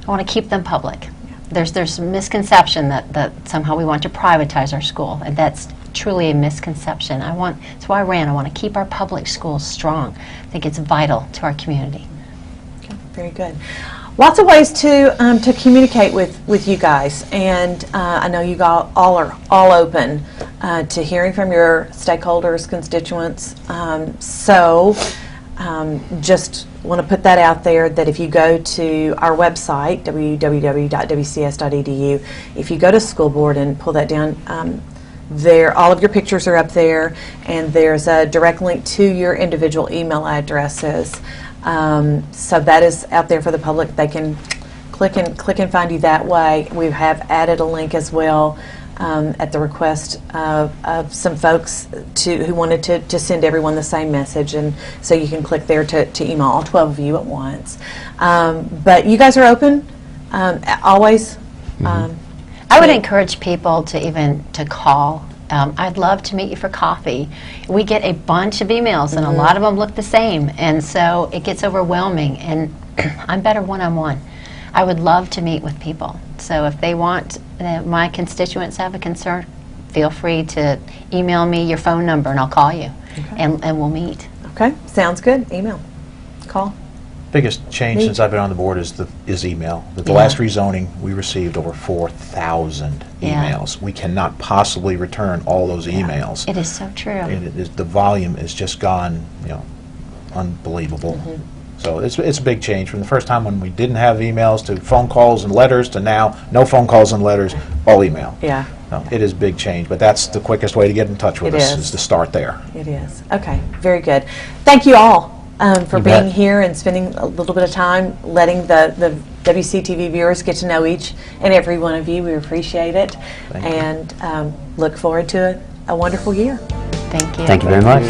I want to keep them public. There's a misconception that somehow we want to privatize our school, and that's truly a misconception. That's why I ran. I want to keep our public schools strong. I think it's vital to our community. Okay, very good. Lots of ways to communicate with you guys, and I know you all are all open to hearing from your stakeholders, constituents. Just want to put that out there, that if you go to our website, www.wcs.edu, if you go to school board and pull that down, there all of your pictures are up there, and there's a direct link to your individual email addresses. So that is out there for the public. They can click and find you that way. We have added a link as well at the request of some folks who wanted to send everyone the same message, and so you can click there to email all 12 of you at once. But you guys are open always. I would encourage people to call. I'd love to meet you for coffee. We get a bunch of emails, and a lot of them look the same, and so it gets overwhelming, and I'm better one-on-one. I would love to meet with people. So if they want, my constituents have a concern, feel free to email me your phone number, and I'll call you, and we'll meet. Okay, sounds good. Email, call. Biggest change since I've been on the board is email. With the last rezoning, we received over 4,000 emails. We cannot possibly return all those emails. It is so true. And the volume has just gone, unbelievable. So it's a big change from the first time when we didn't have emails to phone calls and letters to now no phone calls and letters, all email. Yeah. No, it is big change, but that's the quickest way to get in touch with It us, is. is to start there. It is. Okay, very good. Thank you all for You being bet. here and spending a little bit of time letting the WCTV viewers get to know each and every one of you. We appreciate it Thank you. and look forward to a wonderful year. Thank you. Thank you very much.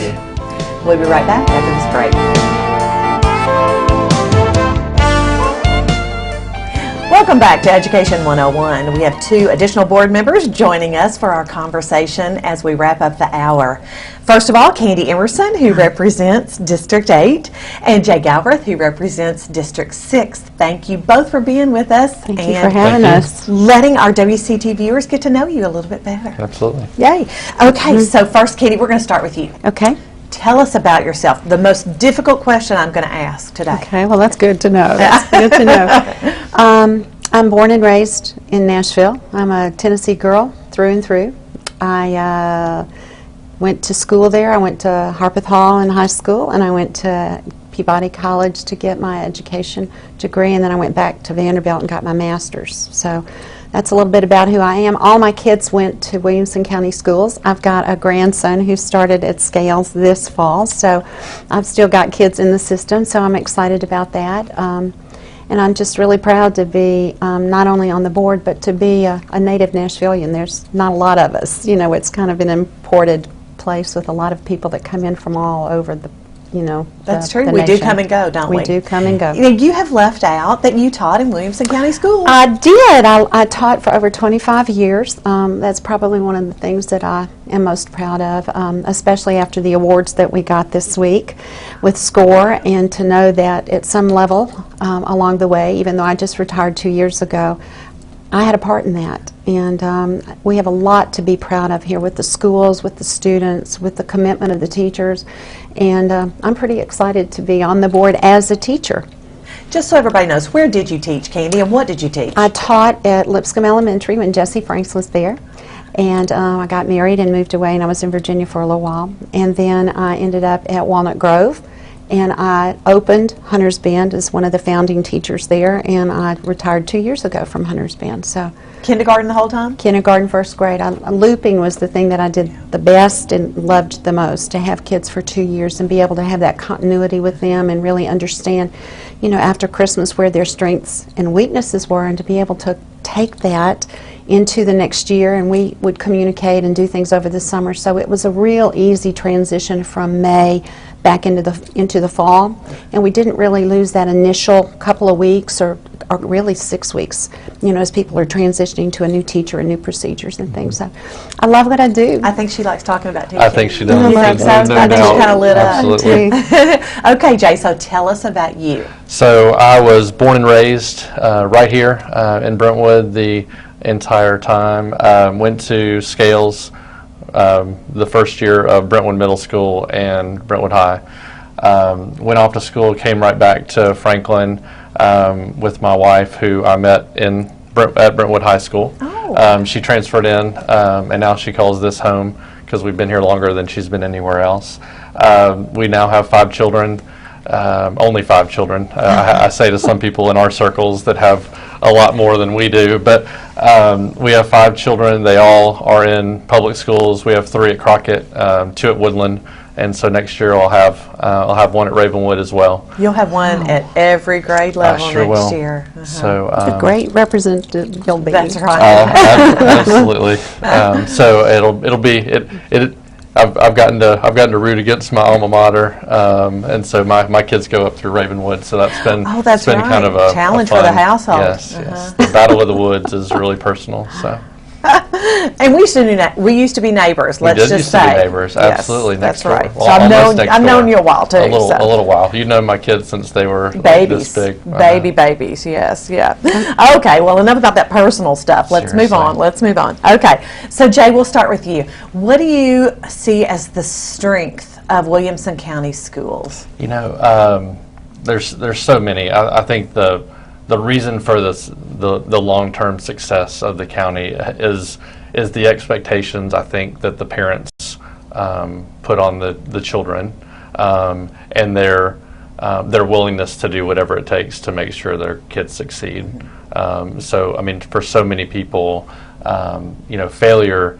We'll be right back after this break. Welcome back to Education 101. We have 2 additional board members joining us for our conversation as we wrap up the hour. First of all, Candy Emerson, who represents District 8, and Jay Galbraith, who represents District 6. Thank you both for being with us. Thank you and for having you. us. letting our WCT viewers get to know you a little bit better. Absolutely. Yay. Okay, so first, Candy, we're going to start with you. Okay. Tell us about yourself. The most difficult question I'm going to ask today. Okay. Well, that's good to know. That's good to know. I'm born and raised in Nashville. I'm a Tennessee girl through and through. I went to school there. I went to Harpeth Hall in high school, and I went to Peabody College to get my education degree, and then I went back to Vanderbilt and got my master's. So that's a little bit about who I am. All my kids went to Williamson County Schools. I've got a grandson who started at Scales this fall, so I've still got kids in the system, so I'm excited about that. And I'm just really proud to be not only on the board, but to be a native Nashvilleian. There's not a lot of us. You know, it's kind of an imported place with a lot of people that come in from all over the, you know, That's the, true. the We do nation. come and go, don't we? We do come and go. You have left out that you taught in Williamson County Schools. I did. I taught for over 25 years. That's probably one of the things that I am most proud of, especially after the awards that we got this week with SCORE, and to know that at some level along the way, even though I just retired 2 years ago, I had a part in that. And we have a lot to be proud of here with the schools, with the students, with the commitment of the teachers. And I'm pretty excited to be on the board as a teacher. Just so everybody knows, where did you teach, Candy, and what did you teach? I taught at Lipscomb Elementary when Jesse Franks was there. And I got married and moved away, and I was in Virginia for a little while. And then I ended up at Walnut Grove, and I opened Hunter's Bend as one of the founding teachers there, and I retired 2 years ago from Hunter's Bend. So Kindergarten the whole time? kindergarten, first grade. Looping was the thing that I did the best and loved the most, to have kids for 2 years and be able to have that continuity with them and really understand, you know, after Christmas where their strengths and weaknesses were, and to be able to take that into the next year, and we would communicate and do things over the summer. So it was a real easy transition from May back into the fall, and we didn't really lose that initial couple of weeks or really 6 weeks, you know, as people are transitioning to a new teacher and new procedures and things. So I love what I do. I think she likes talking about teaching. I think she does. You think There's so? no I think she doubt. kind of lit up. Absolutely. Okay, Jay, so tell us about you. So I was born and raised right here in Brentwood the entire time. Went to Scales the first year of Brentwood Middle School and Brentwood High. Went off to school, came right back to Franklin with my wife, who I met at Brentwood High School. Oh. She transferred in, and now she calls this home because we've been here longer than she's been anywhere else. We now have 5 children. Only 5 children. I say to some people in our circles that have a lot more than we do, but we have 5 children. They all are in public schools. We have 3 at Crockett, 2 at Woodland, and so next year I'll have 1 at Ravenwood as well. You'll have one at every grade level I sure next will. year. So a great representative you'll be. That's right. Absolutely. So it'll be. I've gotten to root against my alma mater, and so my kids go up through Ravenwood. So that's been That's been right. kind of a Challenge a for the fun- household. Yes, yes. The Battle of the Woods is really personal. So And we used to be neighbors. we Let's did just used say to be neighbors. Yes, Absolutely, that's next door. right. Well, So almost next I've known door. you a while too. A little, so. a little while. You've known my kids since they were like Babies, this big. babies, yes, yeah. Okay, well, enough about that personal stuff. Let's move on. Okay, so Jay, we'll start with you. What do you see as the strength of Williamson County Schools? You know, there's so many. I think the reason for the long-term success of the county is the expectations, I think, that the parents put on the children, and their willingness to do whatever it takes to make sure their kids succeed. So, I mean, for so many people, failure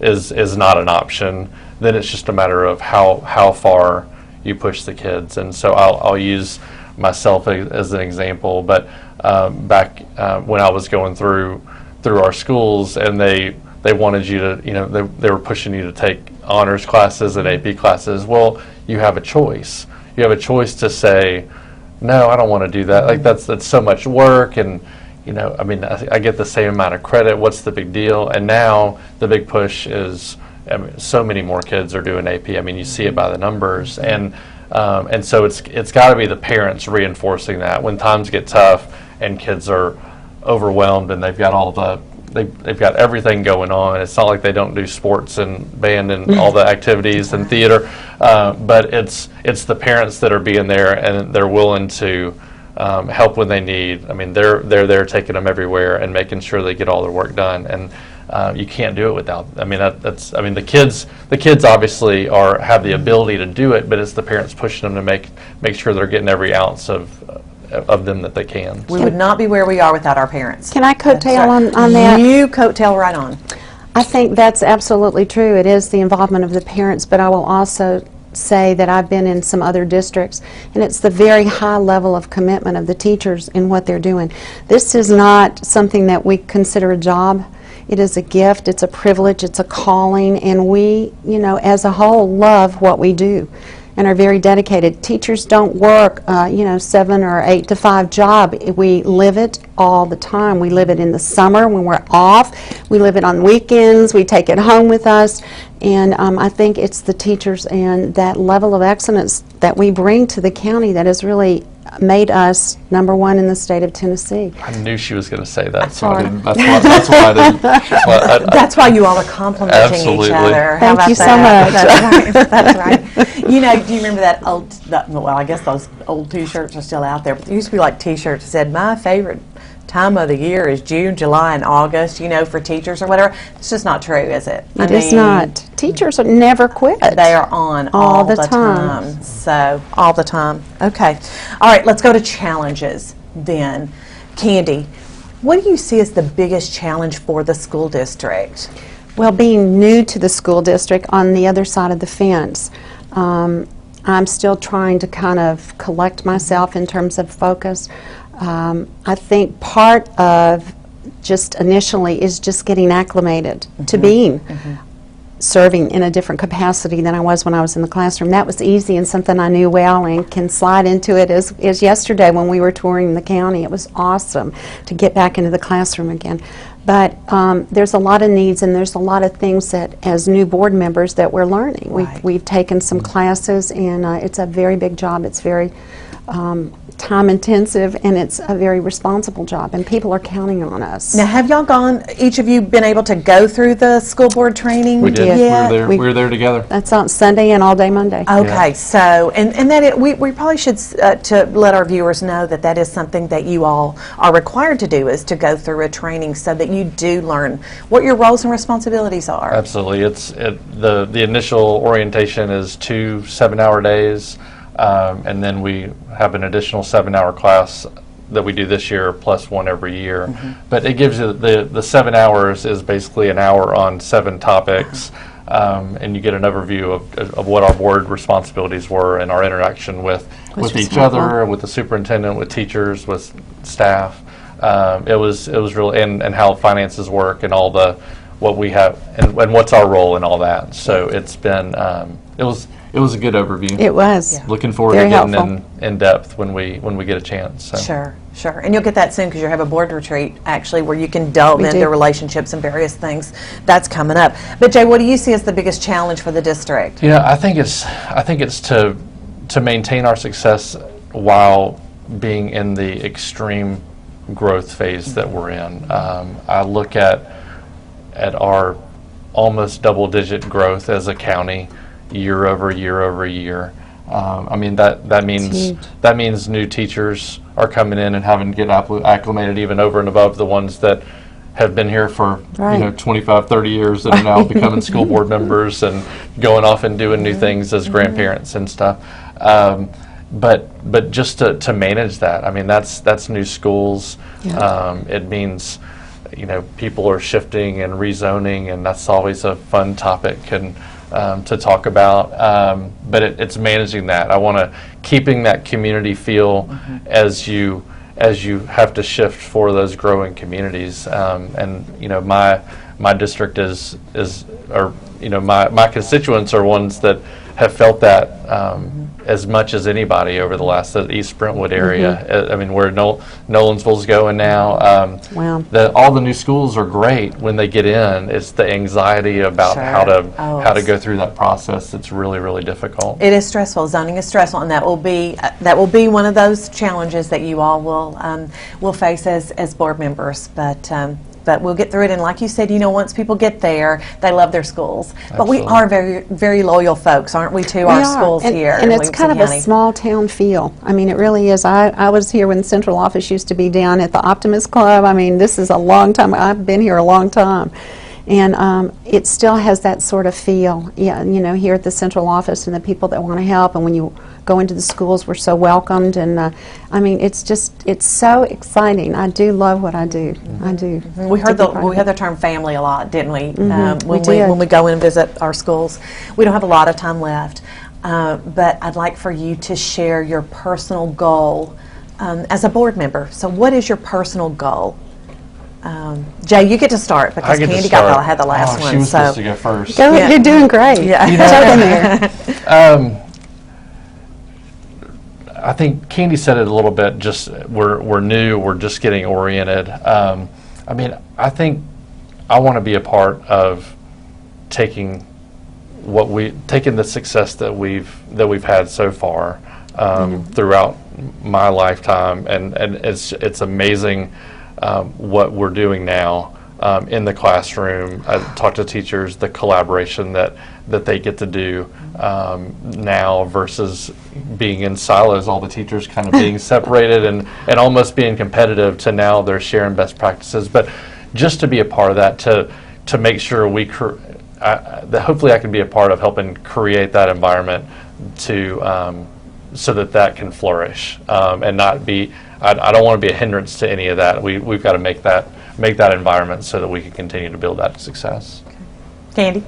is not an option. Then it's just a matter of how far you push the kids. And so I'll use myself as an example, but back when I was going through our schools, and they wanted you to, they were pushing you to take honors classes and AP classes. Well, you have a choice. You have a choice to say, no, I don't want to do that. Like that's so much work, and I get the same amount of credit. What's the big deal? And now the big push is, so many more kids are doing AP. You see it by the numbers, and so it's got to be the parents reinforcing that when times get tough and kids are overwhelmed and they've got they've got everything going on. It's not like they don't do sports and band and all the activities and theater, but it's the parents that are being there, and they're willing to help when they need. They're there taking them everywhere and making sure they get all their work done, and you can't do it without. The kids obviously have the ability to do it, but it's the parents pushing them to make sure they're getting every ounce of them that they can. We would not be where we are without our parents. Can I coattail on that? You coattail right on. I think that's absolutely true. It is the involvement of the parents, but I will also say that I've been in some other districts, and it's the very high level of commitment of the teachers in what they're doing. This is not something that we consider a job. It is a gift, it's a privilege, it's a calling, and we, as a whole, love what we do and are very dedicated. Teachers don't work, 7 or 8 to 5 job. We live it all the time. We live it in the summer when we're off. We live it on weekends. We take it home with us. And I think it's the teachers and that level of excellence that we bring to the county that has really made us #1 in the state of Tennessee. I knew she was going to say that. That's why I didn't. That's why you all are complimenting each other. How Thank you so that? much. That's right. Do you remember that I guess those old T-shirts are still out there, but there used to be like T-shirts that said, my favorite time of the year is June, July, and August, for teachers or whatever. It's just not true, is it? It is not. Teachers never quit. They are on all the time. So, all the time. Okay. All right, let's go to challenges then. Candy, what do you see as the biggest challenge for the school district? Well, being new to the school district on the other side of the fence, I'm still trying to kind of collect myself in terms of focus. I think part of just initially is just getting acclimated to being serving in a different capacity than I was when I was in the classroom. That was easy and something I knew well and can slide into it as yesterday when we were touring the county. It was awesome to get back into the classroom again. But there's a lot of needs and there's a lot of things that as new board members that we're learning. Right. We've taken some classes and it's a very big job. It's very time intensive and it's a very responsible job and people are counting on us. Now, have y'all each of you been able to go through the school board training? We did. Yet? We were there together. That's on Sunday and all day Monday. Okay, so, and that we probably should, to let our viewers know that is something that you all are required to do, is to go through a training so that you do learn what your roles and responsibilities are. Absolutely. The initial orientation is 2 7-hour days, and then we have an additional 7-hour class that we do this year, plus one every year. But it gives you, the 7 hours is basically an hour on 7 topics, and you get an overview of what our board responsibilities were and our interaction with each other, with the superintendent, with teachers, with staff. It was really, and how finances work and all what we have and what's our role in all that. So it's been, it was a good overview. It was. Yeah. Looking forward Very to getting helpful. in depth when we get a chance. So. Sure. And you'll get that soon because you have a board retreat, actually, where you can delve into relationships and various things. That's coming up. But Jay, what do you see as the biggest challenge for the district? I think it's to maintain our success while being in the extreme growth phase that we're in. I look at our almost double-digit growth as a county year over year. That means new teachers are coming in and having to get acclimated even over and above the ones that have been here for 25, 30 years and are now becoming school board members and going off and doing new things as grandparents and stuff. But just to manage that, that's new schools. It means people are shifting and rezoning, and that's always a fun topic to talk about. But it's managing that. I want to keeping that community feel as you have to shift for those growing communities. And my district my constituents are ones that have felt that as much as anybody over the last East Brentwood area. I mean, where Nolensville's going now. Wow. All the new schools are great when they get in. It's the anxiety about how to go through that process that's really, really difficult. It is stressful. Zoning is stressful, and that will be one of those challenges that you all will face as board members. But we'll get through it, and like you said, once people get there, they love their schools. Absolutely. But we are very, very loyal folks, aren't we, to our schools here and in it's kind of Williamson County. a small town feel. I mean, it really is. I was here when the central office used to be down at the Optimist Club. I mean, this is a long time. I've been here a long time. And it still has that sort of feel, here at the central office, and the people that want to help. And when you go into the schools, we're so welcomed. And I mean, it's so exciting. I do love what I do. I do. We heard the term family a lot, didn't we? When we go in and visit our schools. We don't have a lot of time left, but I'd like for you to share your personal goal as a board member. So, what is your personal goal? Jay, you get to start because Candy had the last one. She was supposed to go first. Go ahead. You're doing great. Yeah. I think Candy said it a little bit. Just we're new. We're just getting oriented. I mean, I think I want to be a part of taking the success that we've had so far throughout my lifetime, and it's amazing. What we're doing now in the classroom. I talk to teachers, the collaboration that they get to do now versus being in silos, all the teachers kind of being separated and almost being competitive, to now they're sharing best practices. But just to be a part of that, to make sure that hopefully I can be a part of helping create that environment so that can flourish and not be. I don't want to be a hindrance to any of that. We've got to make that environment so that we can continue to build that success. Candy?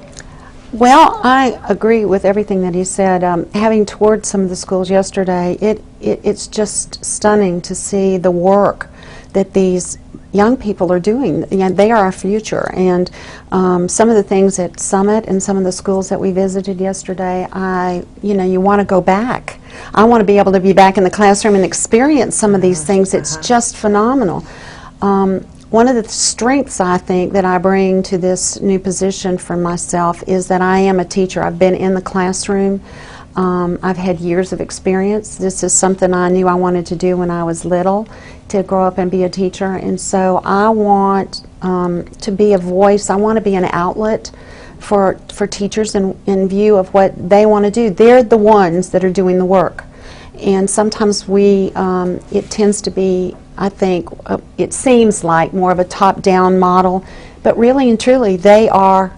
Well, I agree with everything that he said. Having toured some of the schools yesterday, it's just stunning to see the work that these young people are doing. They are our future, and some of the things at Summit and some of the schools that we visited yesterday, you want to go back. I want to be able to be back in the classroom and experience some of these things. It's just phenomenal. One of the strengths, I think, that I bring to this new position for myself is that I am a teacher. I've been in the classroom. I've had years of experience. This is something I knew I wanted to do when I was little, to grow up and be a teacher. And so I want to be a voice. I want to be an outlet for teachers in view of what they want to do. They're the ones that are doing the work. And sometimes it tends to be, I think, it seems like more of a top-down model. But really and truly, they're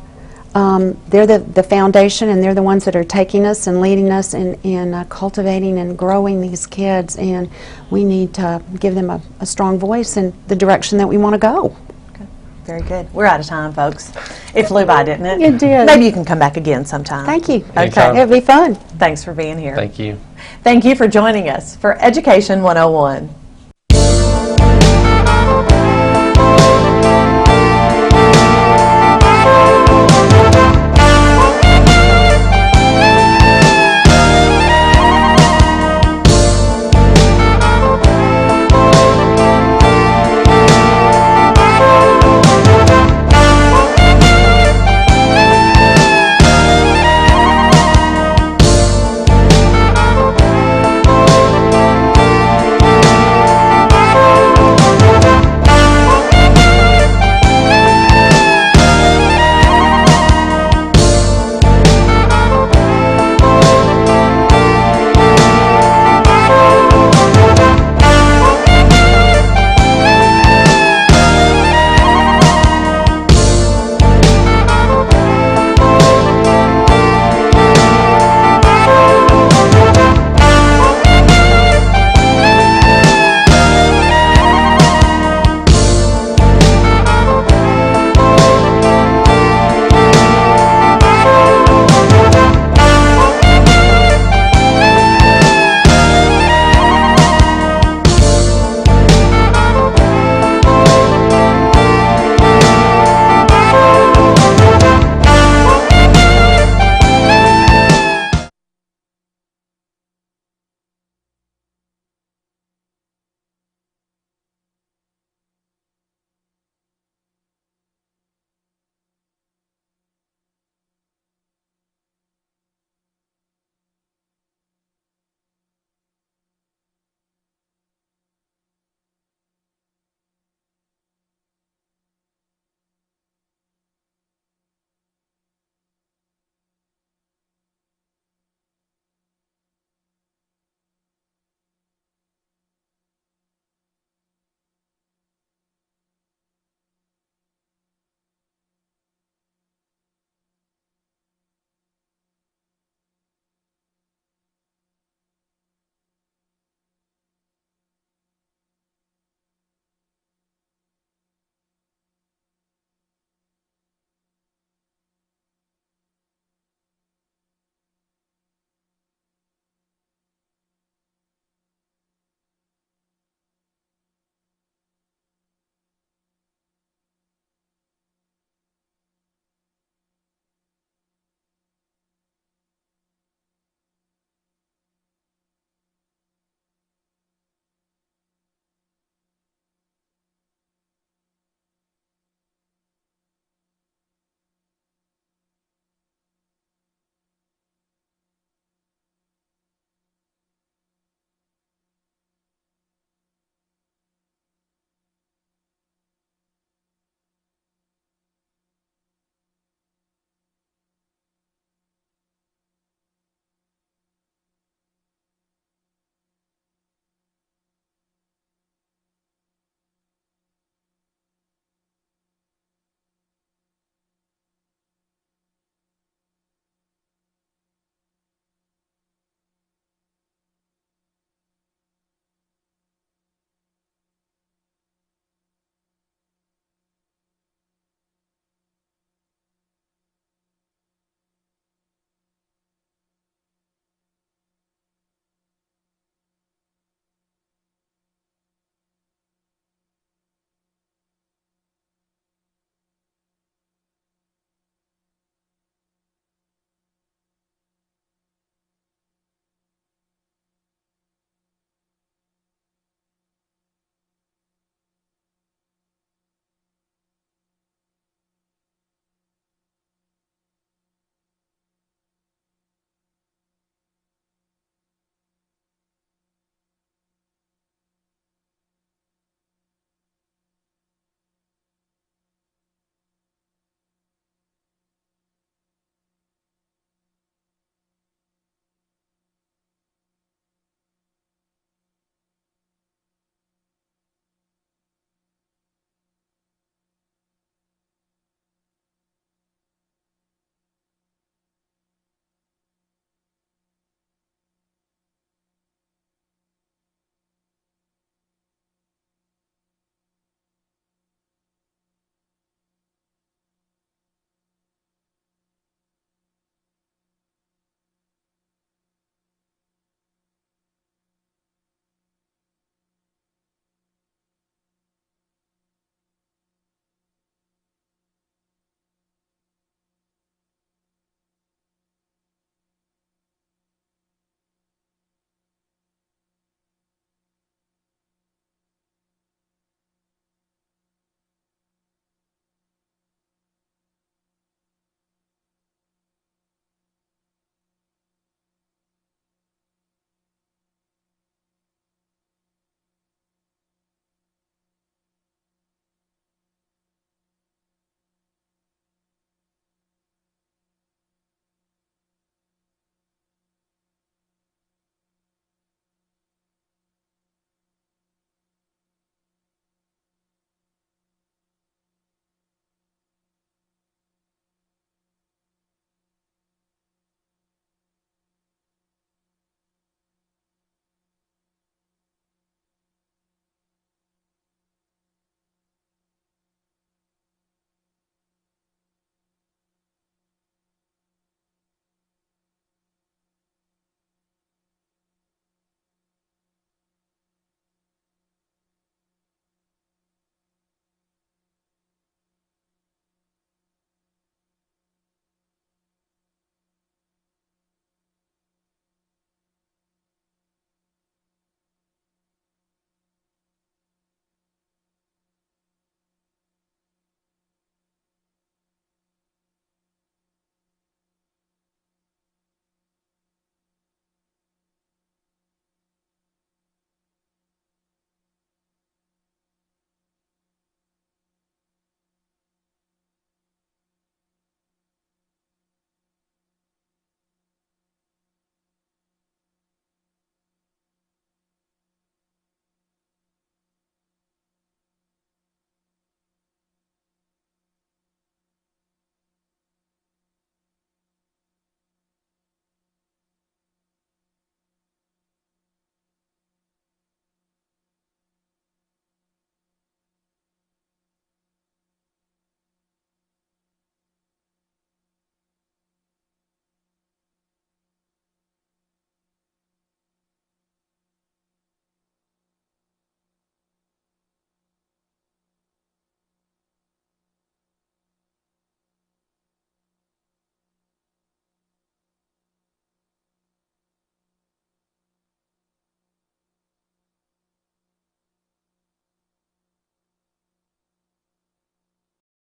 the foundation, and they're the ones that are taking us and leading us in cultivating and growing these kids, and we need to give them a strong voice in the direction that we want to go. Okay. Very good. We're out of time, folks. It flew by, didn't it? It did. Maybe you can come back again sometime. Thank you. Anytime. It'll be fun. Thanks for being here. Thank you. Thank you for joining us for Education 101.